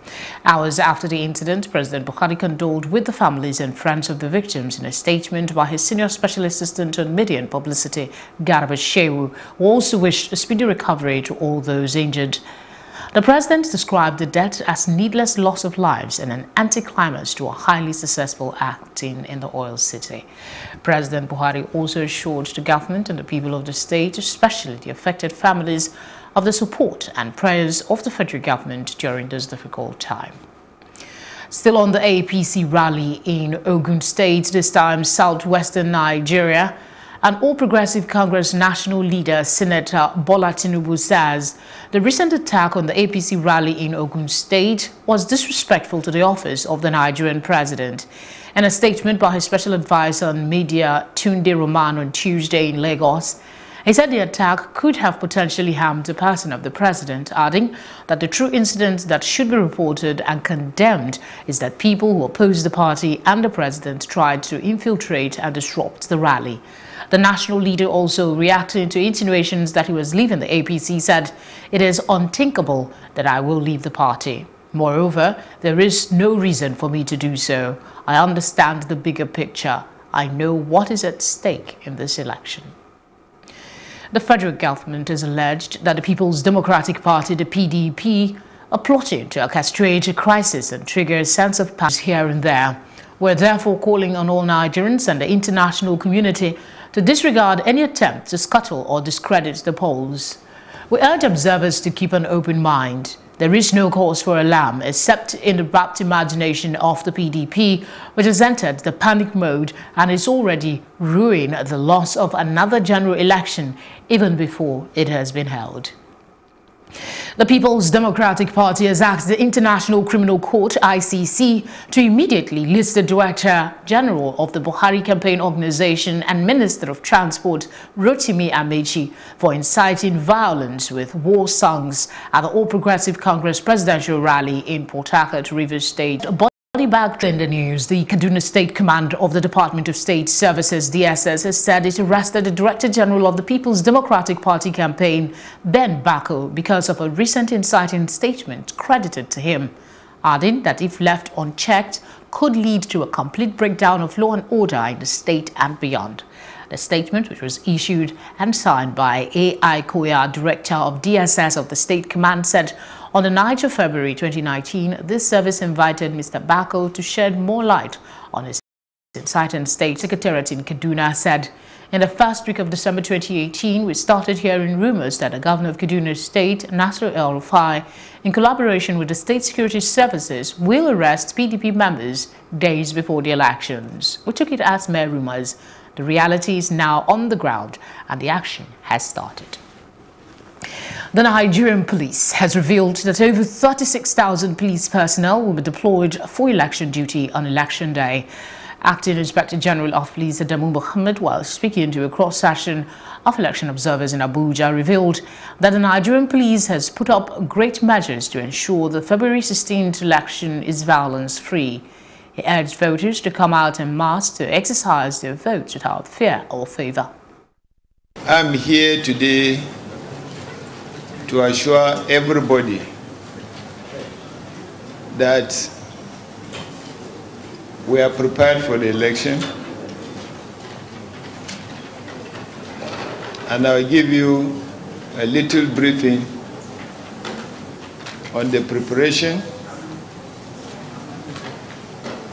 Hours after the incident, President Buhari condoled with the families and friends of the victims in a statement by his senior special assistant on media and publicity, Garba Shehu, who also wished a speedy recovery to all those injured. The president described the death as needless loss of lives and an anticlimax to a highly successful acting in the oil city. President Buhari also assured the government and the people of the state, especially the affected families, of the support and prayers of the federal government during this difficult time. Still on the APC rally in Ogun State, this time southwestern Nigeria, an All Progressive Congress national leader, Senator Bola Tinubu, says the recent attack on the APC rally in Ogun State was disrespectful to the office of the Nigerian president. In a statement by his special advisor on media, Tunde Roman, on Tuesday in Lagos, he said the attack could have potentially harmed the person of the president, adding that the true incident that should be reported and condemned is that people who oppose the party and the president tried to infiltrate and disrupt the rally. The national leader, also reacting to insinuations that he was leaving the APC, said, "It is unthinkable that I will leave the party. Moreover, there is no reason for me to do so. I understand the bigger picture. I know what is at stake in this election." The federal government has alleged that the People's Democratic Party, the PDP, are plotting to orchestrate a crisis and trigger a sense of panic here and there. We're therefore calling on all Nigerians and the international community to disregard any attempt to scuttle or discredit the polls. We urge observers to keep an open mind. There is no cause for alarm except in the rapt imagination of the PDP, which has entered the panic mode and is already ruining the loss of another general election even before it has been held. The People's Democratic Party has asked the International Criminal Court, ICC, to immediately list the Director General of the Buhari Campaign Organization and Minister of Transport, Rotimi Amechi, for inciting violence with war songs at the All Progressive Congress presidential rally in Port Harcourt, Rivers State. Back in the news, the Kaduna State Command of the Department of State Services, DSS, has said it arrested the Director General of the People's Democratic Party campaign, Ben Bako, because of a recent inciting statement credited to him, adding that if left unchecked, could lead to a complete breakdown of law and order in the state and beyond. The statement, which was issued and signed by A.I. Koya, Director of DSS of the State Command, said on the 9th of February 2019, this service invited Mr. Bako to shed more light on his inciting state. Secretariat in Kaduna said, in the first week of December 2018, we started hearing rumors that the governor of Kaduna State, Nasir El-Rufai, in collaboration with the state security services, will arrest PDP members days before the elections. We took it as mere rumors. The reality is now on the ground and the action has started. The Nigerian police has revealed that over 36,000 police personnel will be deployed for election duty on election day. Acting Inspector General of Police Adamu Mohammed, while speaking to a cross-section of election observers in Abuja, revealed that the Nigerian police has put up great measures to ensure the February 16th election is violence-free. He urged voters to come out en masse to exercise their votes without fear or favor. I'm here today to assure everybody that we are prepared for the election, and I'll give you a little briefing on the preparation,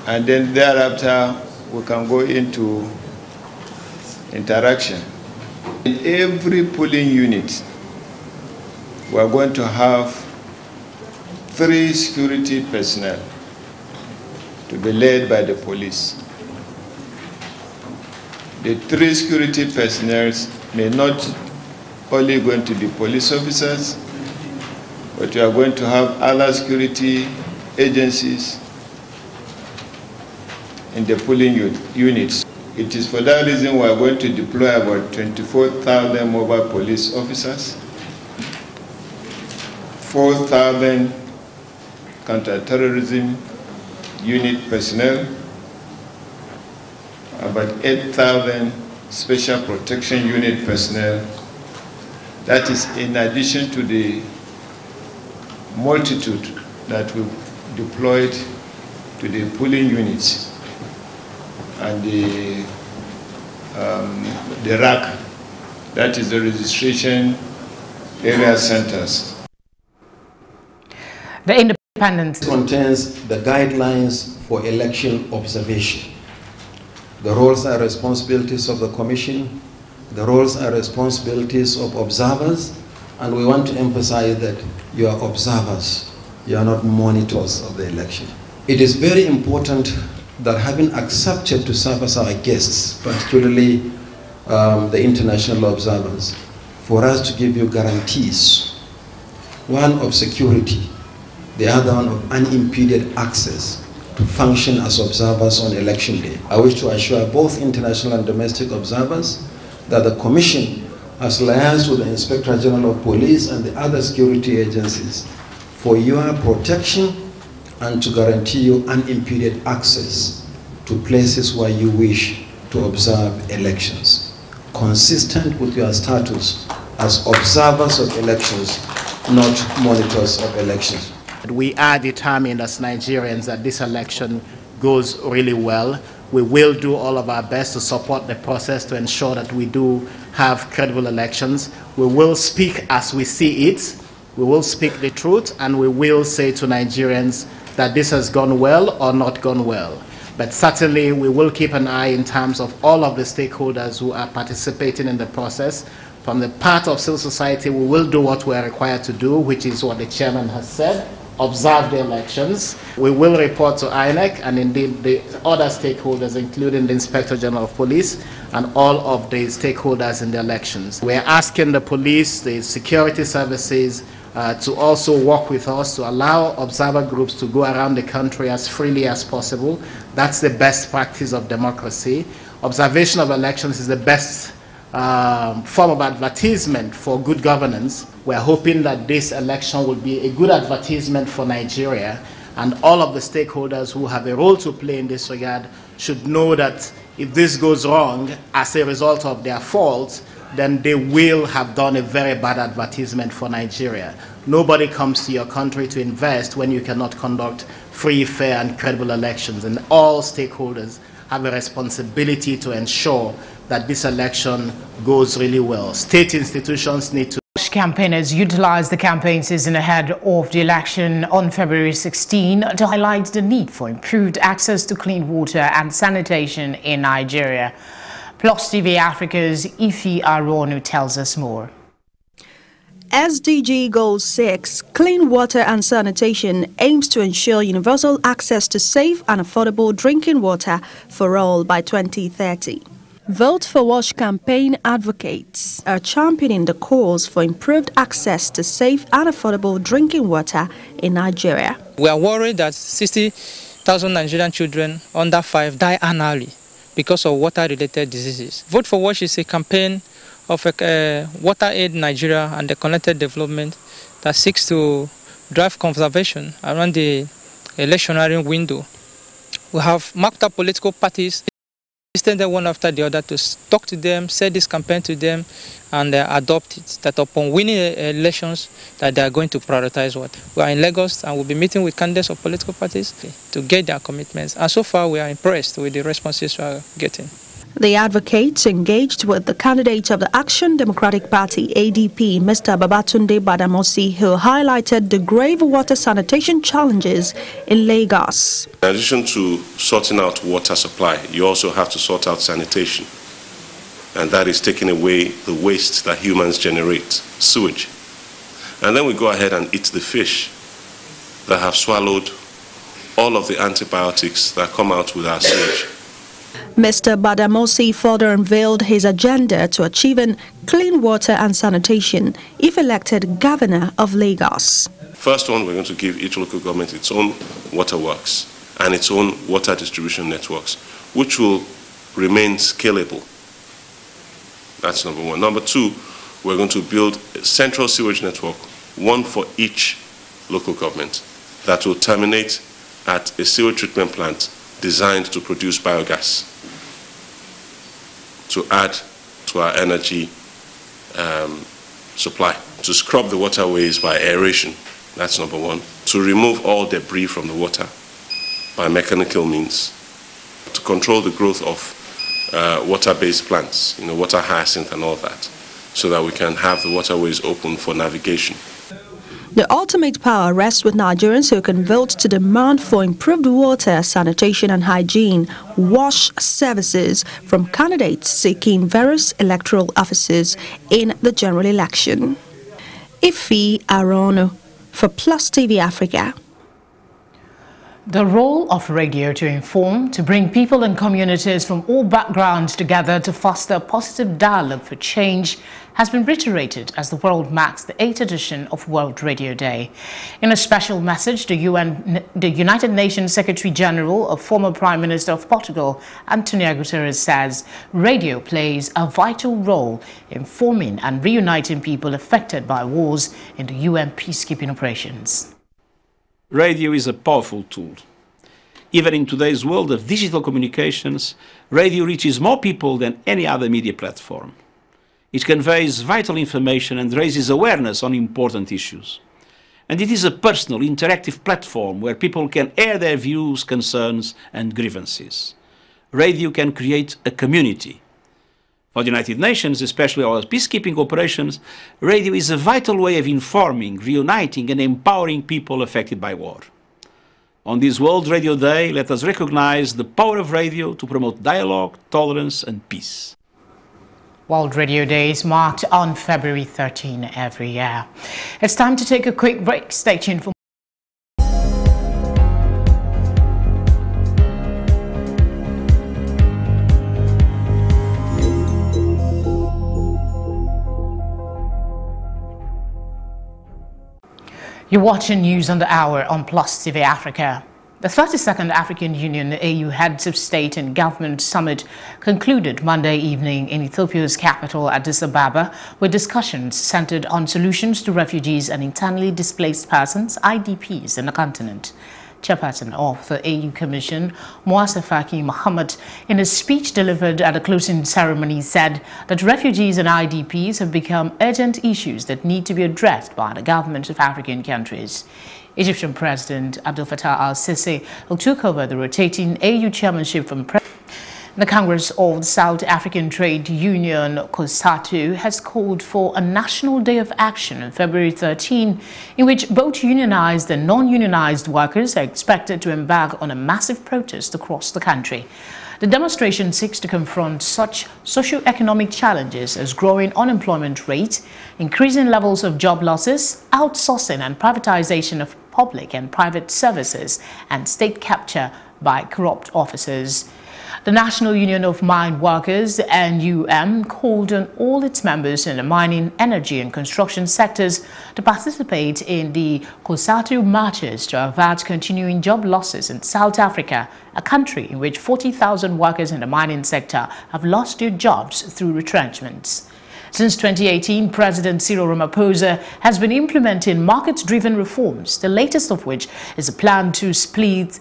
and then thereafter we can go into interaction. In every polling unit, we are going to have 3 security personnel to be led by the police. The 3 security personnel may not only going to be police officers, but we are going to have other security agencies in the polling units. It is for that reason we are going to deploy about 24,000 mobile police officers, 4,000 counter-terrorism unit personnel, about 8,000 special protection unit personnel. That is in addition to the multitude that we've deployed to the polling units and the RAC, that is the registration area centers. The independent contains the guidelines for election observation, the roles and responsibilities of the Commission, the roles and responsibilities of observers, and we want to emphasize that you are observers, you are not monitors of the election. It is very important that having accepted to serve as our guests, particularly the international observers, for us to give you guarantees, one of security, the other one of unimpeded access to function as observers on election day. I wish to assure both international and domestic observers that the Commission has liaised with the Inspector General of Police and the other security agencies for your protection and to guarantee you unimpeded access to places where you wish to observe elections, consistent with your status as observers of elections, not monitors of elections. We are determined as Nigerians that this election goes really well. We will do all of our best to support the process to ensure that we do have credible elections. We will speak as we see it. We will speak the truth, and we will say to Nigerians that this has gone well or not gone well. But certainly we will keep an eye in terms of all of the stakeholders who are participating in the process. From the part of civil society, we will do what we are required to do, which is what the chairman has said, observe the elections. We will report to INEC and indeed the other stakeholders, including the Inspector General of Police and all of the stakeholders in the elections. We're asking the police, the security services, to also work with us to allow observer groups to go around the country as freely as possible. That's the best practice of democracy. Observation of elections is the best form of advertisement for good governance. We're hoping that this election will be a good advertisement for Nigeria, and all of the stakeholders who have a role to play in this regard should know that if this goes wrong as a result of their fault, then they will have done a very bad advertisement for Nigeria. Nobody comes to your country to invest when you cannot conduct free, fair, and credible elections, and all stakeholders have a responsibility to ensure that this election goes really well. State institutions need to. Campaigners utilized the campaign season ahead of the election on February 16 to highlight the need for improved access to clean water and sanitation in Nigeria. Plus TV Africa's Ife Aronu tells us more. SDG Goal 6, Clean Water and Sanitation, aims to ensure universal access to safe and affordable drinking water for all by 2030. Vote for Wash campaign advocates are championing the cause for improved access to safe and affordable drinking water in Nigeria. We are worried that 60,000 Nigerian children under 5 die annually because of water-related diseases. Vote for Wash is a campaign of Water Aid Nigeria and the Connected Development that seeks to drive conservation around the electionary window. We have marked up political parties, extended one after the other, to talk to them, say this campaign to them, and adopt it, that upon winning elections that they are going to prioritize what. We are in Lagos and we'll be meeting with candidates of political parties to get their commitments, and so far we are impressed with the responses we are getting. The advocates engaged with the candidate of the Action Democratic Party, ADP, Mr. Babatunde Badamosi, who highlighted the grave water sanitation challenges in Lagos. In addition to sorting out water supply, you also have to sort out sanitation. And that is taking away the waste that humans generate, sewage. And then we go ahead and eat the fish that have swallowed all of the antibiotics that come out with our sewage. Mr. Badamosi further unveiled his agenda to achieving clean water and sanitation if elected governor of Lagos. First one, we're going to give each local government its own waterworks and its own water distribution networks, which will remain scalable. That's number one. Number two, we're going to build a central sewage network, one for each local government, that will terminate at a sewage treatment plant designed to produce biogas to add to our energy supply, to scrub the waterways by aeration, that's number one, to remove all debris from the water by mechanical means, to control the growth of water-based plants, water hyacinth and all that, so that we can have the waterways open for navigation. The ultimate power rests with Nigerians who can vote to demand for improved water, sanitation and hygiene, wash services from candidates seeking various electoral offices in the general election. Ife Aronu for Plus TV Africa. The role of radio to inform, to bring people and communities from all backgrounds together to foster positive dialogue for change has been reiterated as the world marks the 8th edition of World Radio Day. In a special message, the United Nations Secretary General of former Prime Minister of Portugal, Antonio Guterres, says radio plays a vital role in forming and reuniting people affected by wars in the UN peacekeeping operations. Radio is a powerful tool. Even in today's world of digital communications, radio reaches more people than any other media platform. It conveys vital information and raises awareness on important issues. And it is a personal, interactive platform where people can air their views, concerns, and grievances. Radio can create a community. For the United Nations, especially our peacekeeping operations, radio is a vital way of informing, reuniting, and empowering people affected by war. On this World Radio Day, let us recognize the power of radio to promote dialogue, tolerance and peace. World Radio Day is marked on February 13 every year. It's time to take a quick break. Stay tuned for You're watching News on the Hour on Plus TV Africa. The 32nd African Union AU Heads of State and Government Summit concluded Monday evening in Ethiopia's capital, Addis Ababa, with discussions centered on solutions to refugees and internally displaced persons, IDPs, in the continent. Chairperson of the AU Commission, Musa Faki Mohammed, in a speech delivered at the closing ceremony, said that refugees and IDPs have become urgent issues that need to be addressed by the governments of African countries. Egyptian President Abdel Fattah al-Sisi, who took over the rotating AU chairmanship from the Congress of the South African Trade Union, COSATU, has called for a national day of action on February 13, in which both unionized and non-unionized workers are expected to embark on a massive protest across the country. The demonstration seeks to confront such socio-economic challenges as growing unemployment rate, increasing levels of job losses, outsourcing and privatization of public and private services, and state capture by corrupt officers. The National Union of Mine Workers, NUM, called on all its members in the mining, energy and construction sectors to participate in the COSATU marches to avert continuing job losses in South Africa, a country in which 40,000 workers in the mining sector have lost their jobs through retrenchments. Since 2018, President Cyril Ramaphosa has been implementing market-driven reforms, the latest of which is a plan to split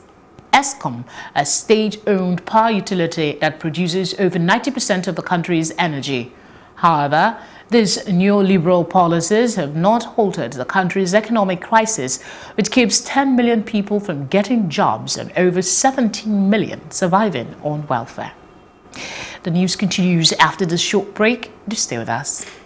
Eskom, a state-owned power utility that produces over 90% of the country's energy. However, these neoliberal policies have not halted the country's economic crisis, which keeps 10 million people from getting jobs and over 17 million surviving on welfare. The news continues after this short break. Do stay with us.